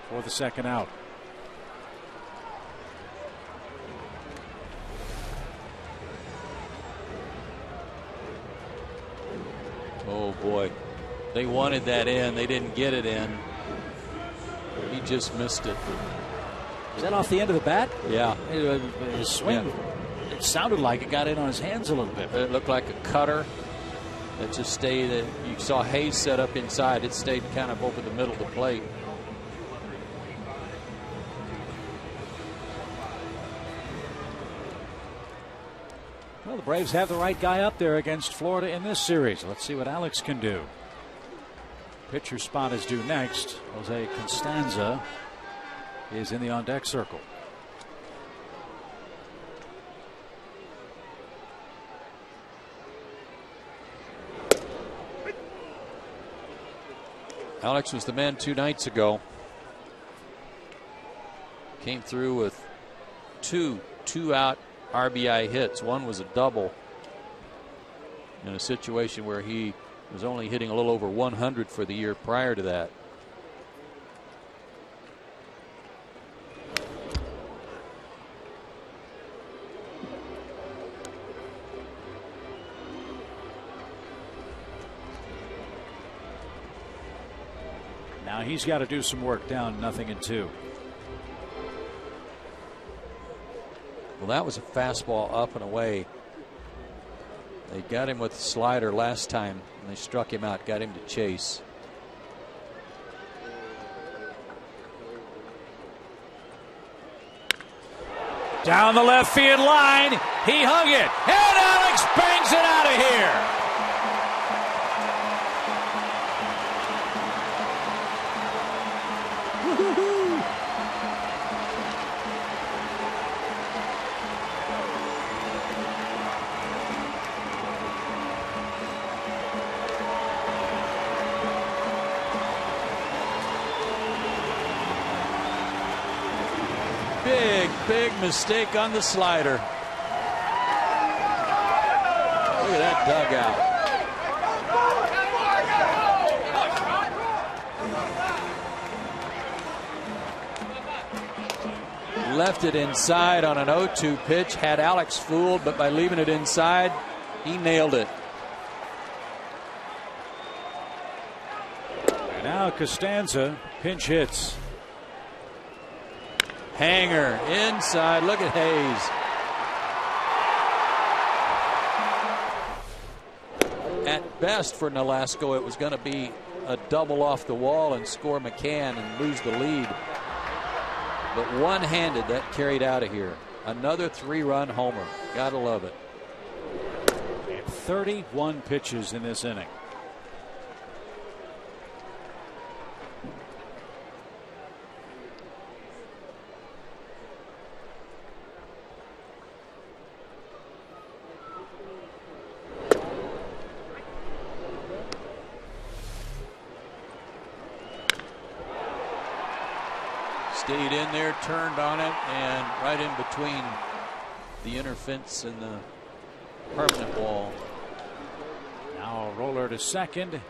for the second out. Oh boy, they wanted that in. They didn't get it in. He just missed it. Is that off the end of the bat? Yeah. His swing, it sounded like it got in on his hands a little bit. It looked like a cutter that just stayed. You saw Hayes set up inside. It stayed kind of over the middle of the plate. Well, the Braves have the right guy up there against Florida in this series. Let's see what Alex can do. Pitcher spot is due next. Jose Constanza is in the on-deck circle. Alex was the man 2 nights ago. Came through with two-out RBI hits. One was a double in a situation where he was only hitting a little over 100 for the year prior to that. Now he's got to do some work, down 0-2. Well, that was a fastball up and away. They got him with the slider last time, and they struck him out, got him to chase. Down the left field line, he hung it, and Alex bangs it out of here. Big mistake on the slider. Look at that dugout. Left it inside on an 0-2 pitch. Had Alex fooled, but by leaving it inside, he nailed it. And now Costanza pinch hits. Hanger inside. Look at Hayes. At best for Nolasco, it was going to be a double off the wall and score McCann and lose the lead. But one-handed, that carried out of here. Another 3-run homer. Gotta love it. And 31 pitches in this inning. Stayed in there, turned on it, and right in between the inner fence and the permanent wall. Now a roller to second,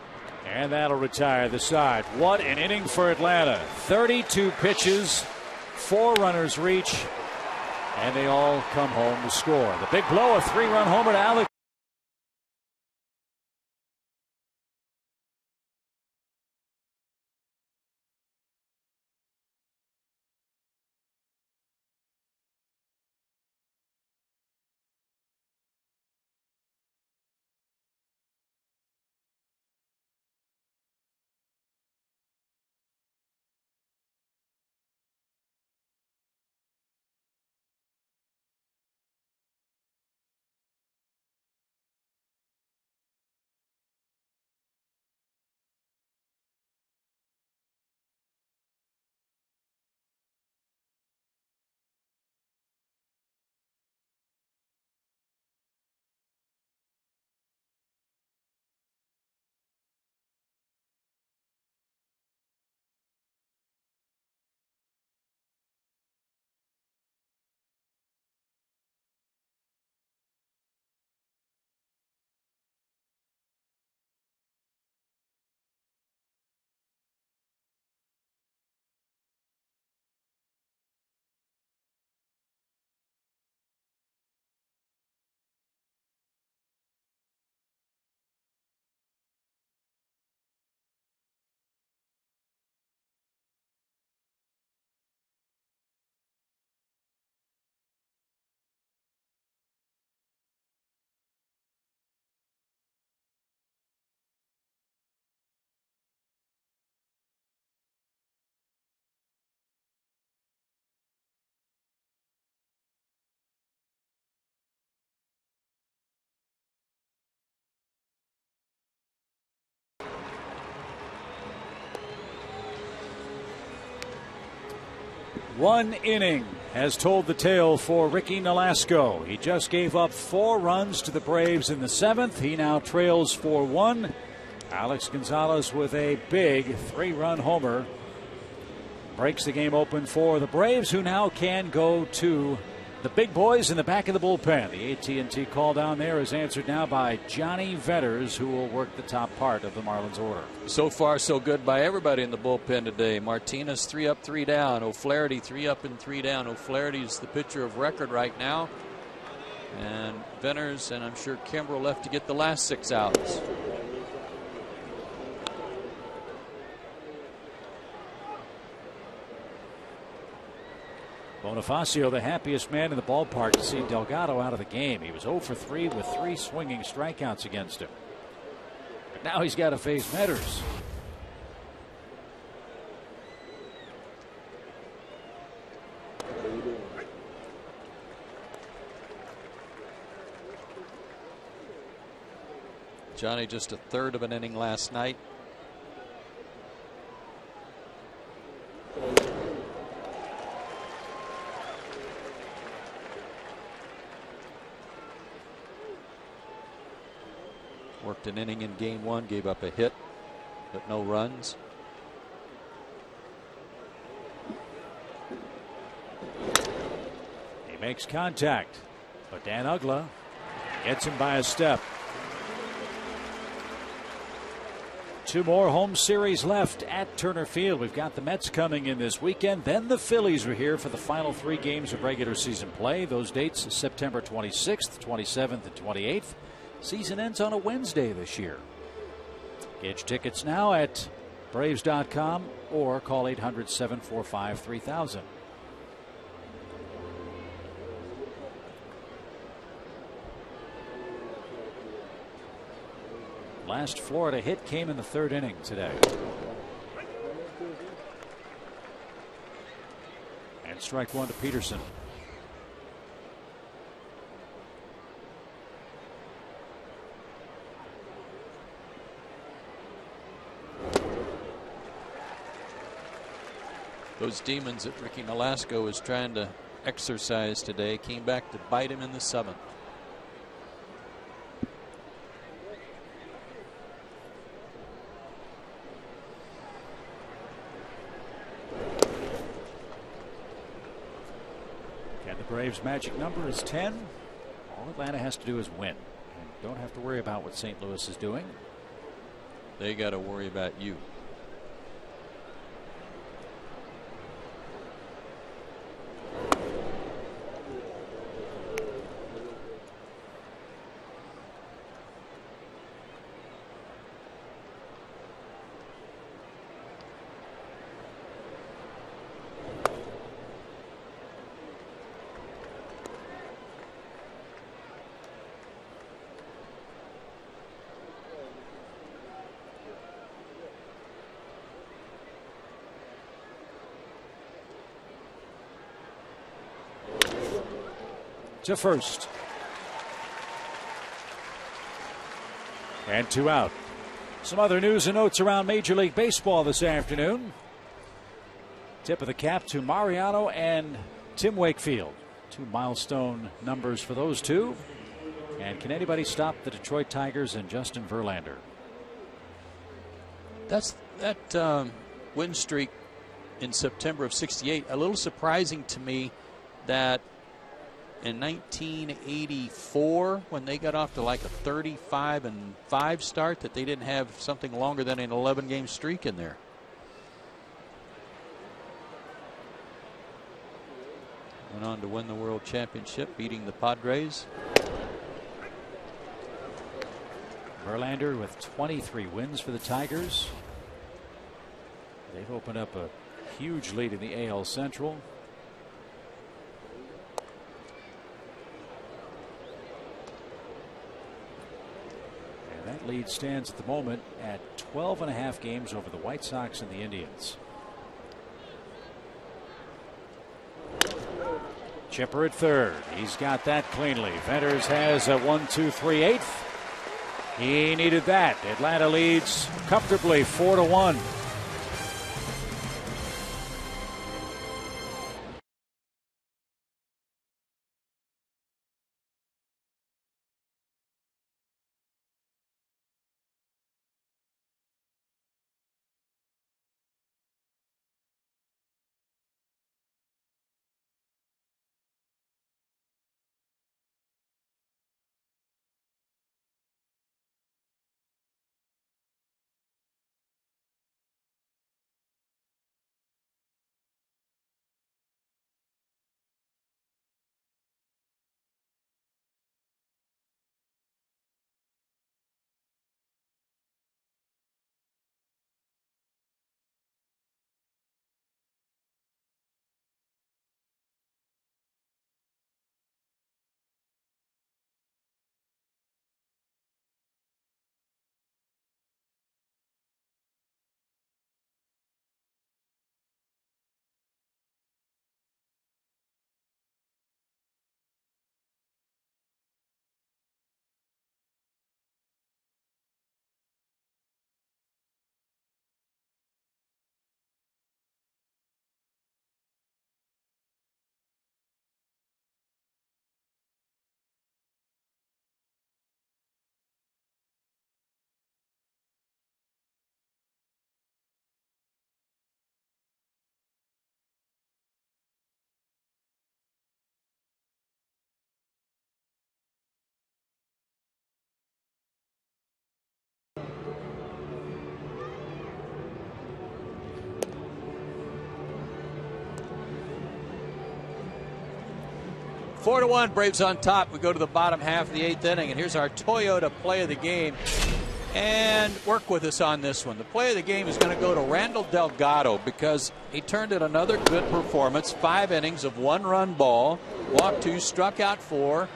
and that'll retire the side. What an inning for Atlanta. 32 pitches, 4 runners reach, and they all come home to score. The big blow, a 3-run homer to Alex. One inning has told the tale for Ricky Nolasco. He just gave up 4 runs to the Braves in the 7th. He now trails 4-1. Alex Gonzalez with a big 3-run homer breaks the game open for the Braves, who now can go to the big boys in the back of the bullpen. The AT&T call down there is answered now by Johnny Vetters, who will work the top part of the Marlins order. So far, so good by everybody in the bullpen today. Martinez 3 up, 3 down. O'Flaherty 3 up and 3 down. O'Flaherty's the pitcher of record right now. And Vetters and I'm sure Kimbrel left to get the last 6 outs. Bonifacio, the happiest man in the ballpark to see Delgado out of the game. He was 0 for 3 with 3 swinging strikeouts against him. But now he's got to face Vetters. Johnny just a third of an inning last night. Worked an inning in game 1, gave up a hit, but no runs. He makes contact, but Dan Uggla gets him by a step. 2 more home series left at Turner Field. We've got the Mets coming in this weekend. Then the Phillies are here for the final 3 games of regular season play. Those dates, September 26th, 27th, and 28th. Season ends on a Wednesday this year. Gauge tickets now at Braves.com or call 800-745-3000. Last Florida hit came in the 3rd inning today. And strike 1 to Peterson. Those demons that Ricky Nolasco is trying to exercise today came back to bite him in the 7th. And the Braves' magic number is 10. All Atlanta has to do is win. And don't have to worry about what St. Louis is doing. They got to worry about you. To first. And 2 out. Some other news and notes around Major League Baseball this afternoon. Tip of the cap to Mariano and Tim Wakefield. 2 milestone numbers for those 2. And can anybody stop the Detroit Tigers and Justin Verlander? That win streak in September of '68, a little surprising to me that in 1984, when they got off to like a 35-5 start, that they didn't have something longer than an 11-game streak in there. Went on to win the World Championship, beating the Padres. Verlander with 23 wins for the Tigers. They've opened up a huge lead in the AL Central. That lead stands at the moment at 12.5 games over the White Sox and the Indians. Chipper at third. He's got that cleanly. Vetters has a 1-2-3/8. He needed that. Atlanta leads comfortably 4-1. 4-1, Braves on top. We go to the bottom half of the 8th inning, and here's our Toyota play of the game. And work with us on this one. The play of the game is going to go to Randall Delgado because he turned in another good performance. 5 innings of 1-run ball, walked 2, struck out 4,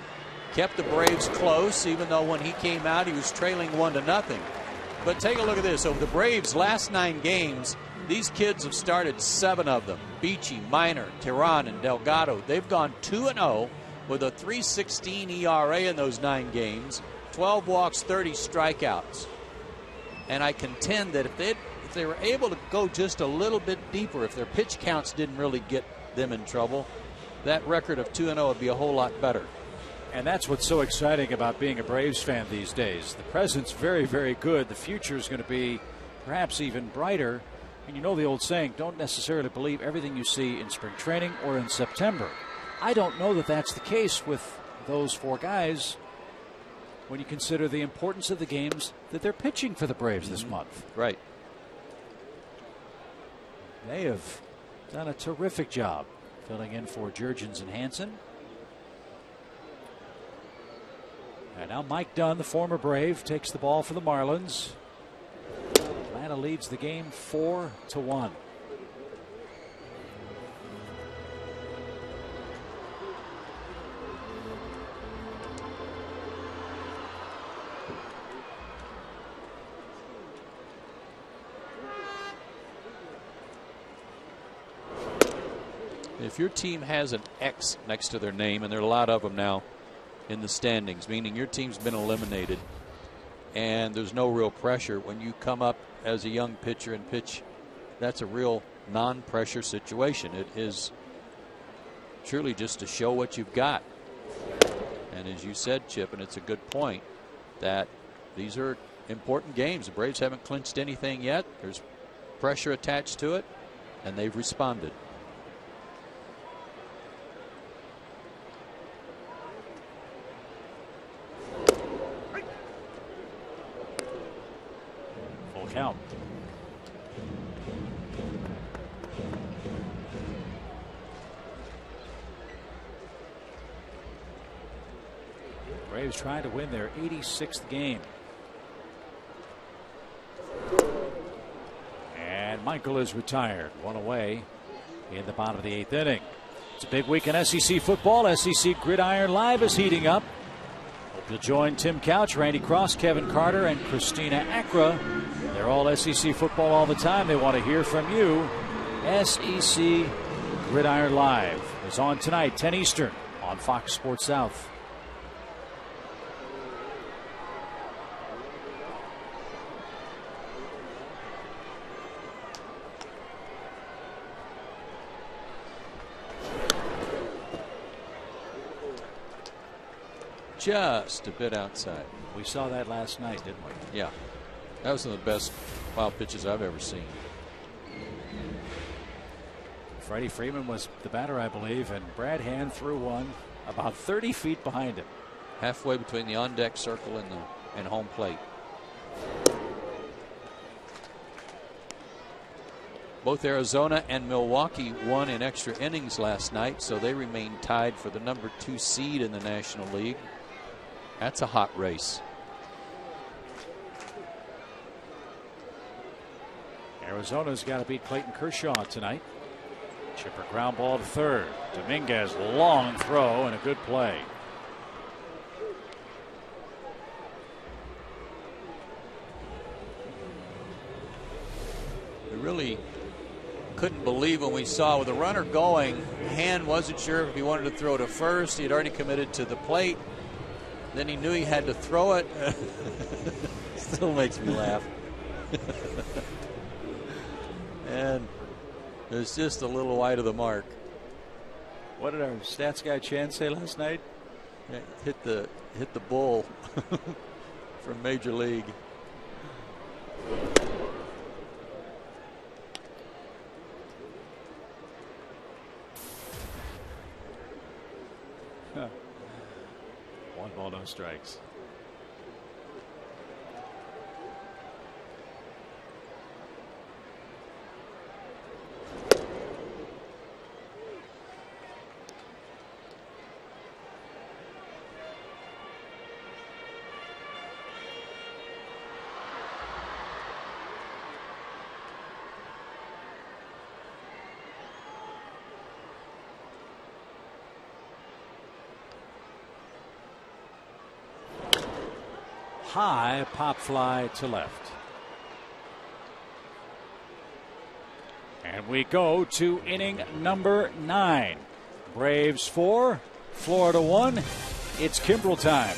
kept the Braves close, even though when he came out he was trailing 1-0. But take a look at this. Over the Braves' last 9 games, these kids have started 7 of them. Beachy, Minor, Tehran, and Delgado. They've gone 2-0 with a 3.16 ERA in those 9 games. 12 walks, 30 strikeouts. And I contend that if they were able to go just a little bit deeper, if their pitch counts didn't really get them in trouble, that record of 2-0 would be a whole lot better. And that's what's so exciting about being a Braves fan these days. The present's very, very good. The future is going to be perhaps even brighter. And you know the old saying, don't necessarily believe everything you see in spring training or in September. I don't know that that's the case with those 4 guys when you consider the importance of the games that they're pitching for the Braves this month. Right. They have done a terrific job filling in for Jurgens and Hansen. And now Mike Dunn, the former Brave, takes the ball for the Marlins. Atlanta leads the game 4-1. If your team has an X next to their name, and there are a lot of them now in the standings, meaning your team's been eliminated and there's no real pressure when you come up as a young pitcher and pitch, that's a real non-pressure situation. It is truly just to show what you've got. And as you said, Chip, and it's a good point, that these are important games. The Braves haven't clinched anything yet. There's pressure attached to it, and they've responded. Full count. Braves trying to win their 86th game. And Michael is retired. 1 away in the bottom of the 8th inning. It's a big week in SEC football. SEC Gridiron Live is heating up. Hope you'll join Tim Couch, Randy Cross, Kevin Carter, and Christina Acra. They're all SEC football all the time. They want to hear from you. SEC Gridiron Live is on tonight, 10 Eastern on Fox Sports South. Just a bit outside. We saw that last night, didn't we? Yeah. That was one of the best wild pitches I've ever seen. Freddie Freeman was the batter, I believe, and Brad Hand threw one about 30 feet behind him. Halfway between the on-deck circle and home plate. Both Arizona and Milwaukee won in extra innings last night, so they remain tied for the number 2 seed in the National League. That's a hot race. Arizona's got to beat Clayton Kershaw tonight. Chipper ground ball to third. Dominguez, long throw and a good play. We really couldn't believe when we saw with the runner going, Hand wasn't sure if he wanted to throw to first. He had already committed to the plate. Then he knew he had to throw it. Still makes me laugh. And it was just a little wide of the mark. What did our stats guy Chan say last night? Hit the bull from Major League. Huh. 1 ball, no strikes. high pop fly to left. And we go to inning number 9. Braves 4, Florida 1. It's Kimbrel time.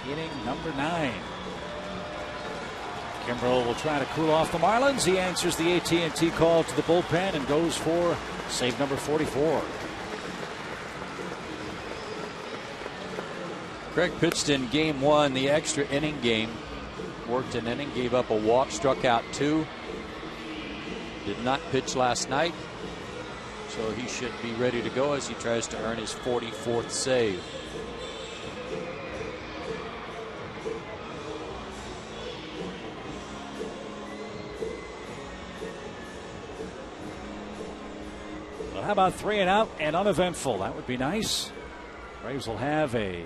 Inning number 9. Kimbrel will try to cool off the Marlins. He answers the AT&T call to the bullpen and goes for save number 44. Craig pitched in game 1, the extra inning game. Worked an inning, gave up a walk, struck out 2. Did not pitch last night, so he should be ready to go as he tries to earn his 44th save. How about 3 and out and uneventful? That would be nice. Braves will have a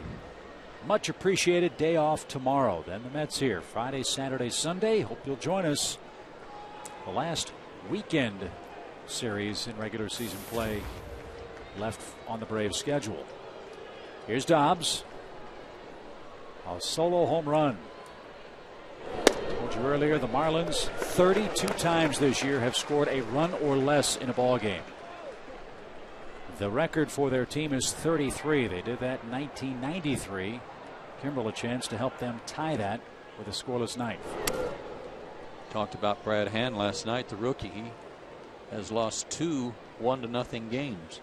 much appreciated day off tomorrow. Then the Mets here Friday, Saturday, Sunday. Hope you'll join us. The last weekend series in regular season play left on the Braves schedule. Here's Dobbs. A solo home run. Told you earlier, the Marlins 32 times this year have scored a run or less in a ball game. The record for their team is 33. They did that in 1993. Kimbrel a chance to help them tie that with a scoreless ninth. Talked about Brad Hand last night. The rookie, he has lost 2 1-0 games.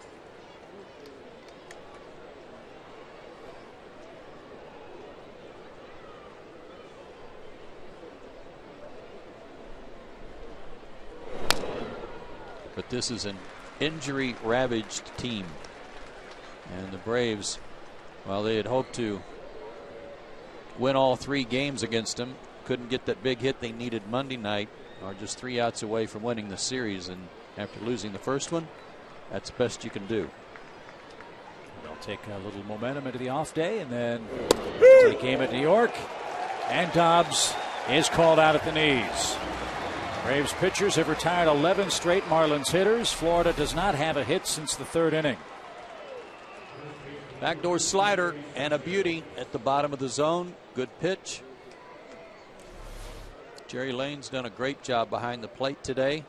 But this is an injury-ravaged team. And the Braves, while they had hoped to win all 3 games against them, couldn't get that big hit they needed Monday night, are just 3 outs away from winning the series. And after losing the first one, that's the best you can do. They'll take a little momentum into the off day and then take game at New York. And Dobbs is called out at the knees. Braves pitchers have retired 11 straight Marlins hitters. Florida does not have a hit since the 3rd inning. Backdoor slider and a beauty at the bottom of the zone. Good pitch. Jerry Lane's done a great job behind the plate today.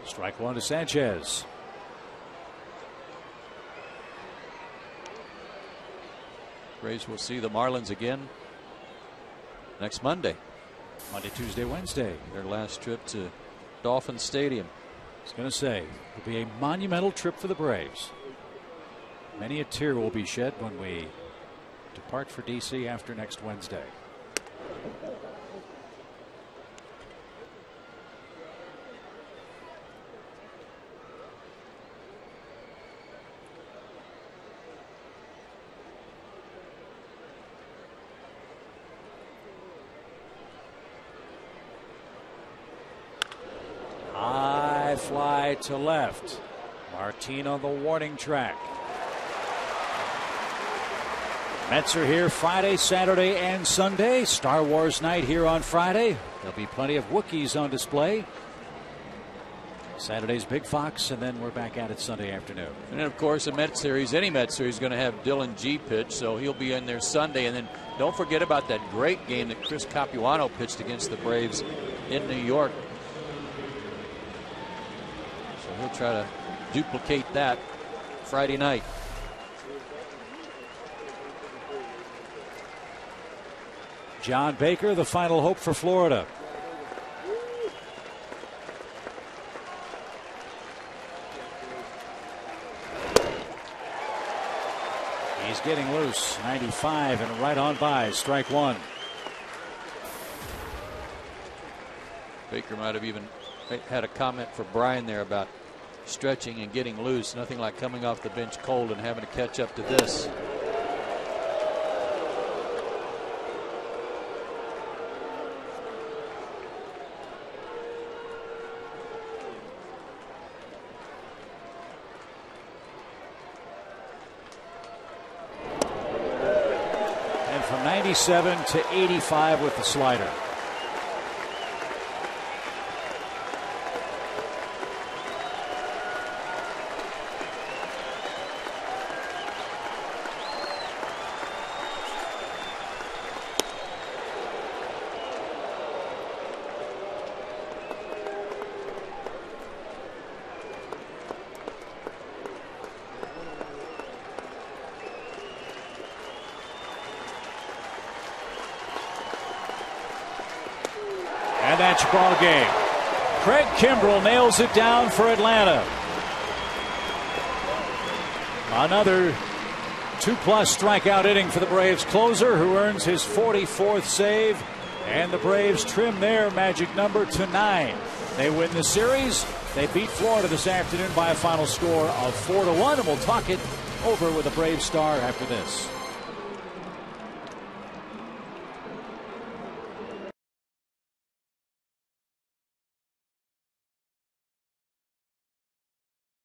Strike 1 to Sanchez. Braves will see the Marlins again next Monday. Monday, Tuesday, Wednesday. Their last trip to Dolphin Stadium. I was going to say, it'll be a monumental trip for the Braves. Many a tear will be shed when we depart for D.C. after next Wednesday. wide to left. Martin on the warning track. Mets are here Friday, Saturday, and Sunday. Star Wars night here on Friday. There'll be plenty of Wookiees on display. Saturday's Big Fox, and then we're back at it Sunday afternoon. And then, of course, a Met series, any Met series is going to have Dylan G pitch, so he'll be in there Sunday. And then don't forget about that great game that Chris Capuano pitched against the Braves in New York. So he'll try to duplicate that Friday night. John Baker, the final hope for Florida. He's getting loose. 95 and right on by. Strike one. Baker might have even had a comment for Brian there about stretching and getting loose. Nothing like coming off the bench cold and having to catch up to this. From 97 to 85 with the slider. And that's your ball game. Craig Kimbrell nails it down for Atlanta. Another 2+ strikeout inning for the Braves closer, who earns his 44th save. And the Braves trim their magic number to 9. They win the series. They beat Florida this afternoon by a final score of 4-1. And we'll talk it over with a Brave star after this.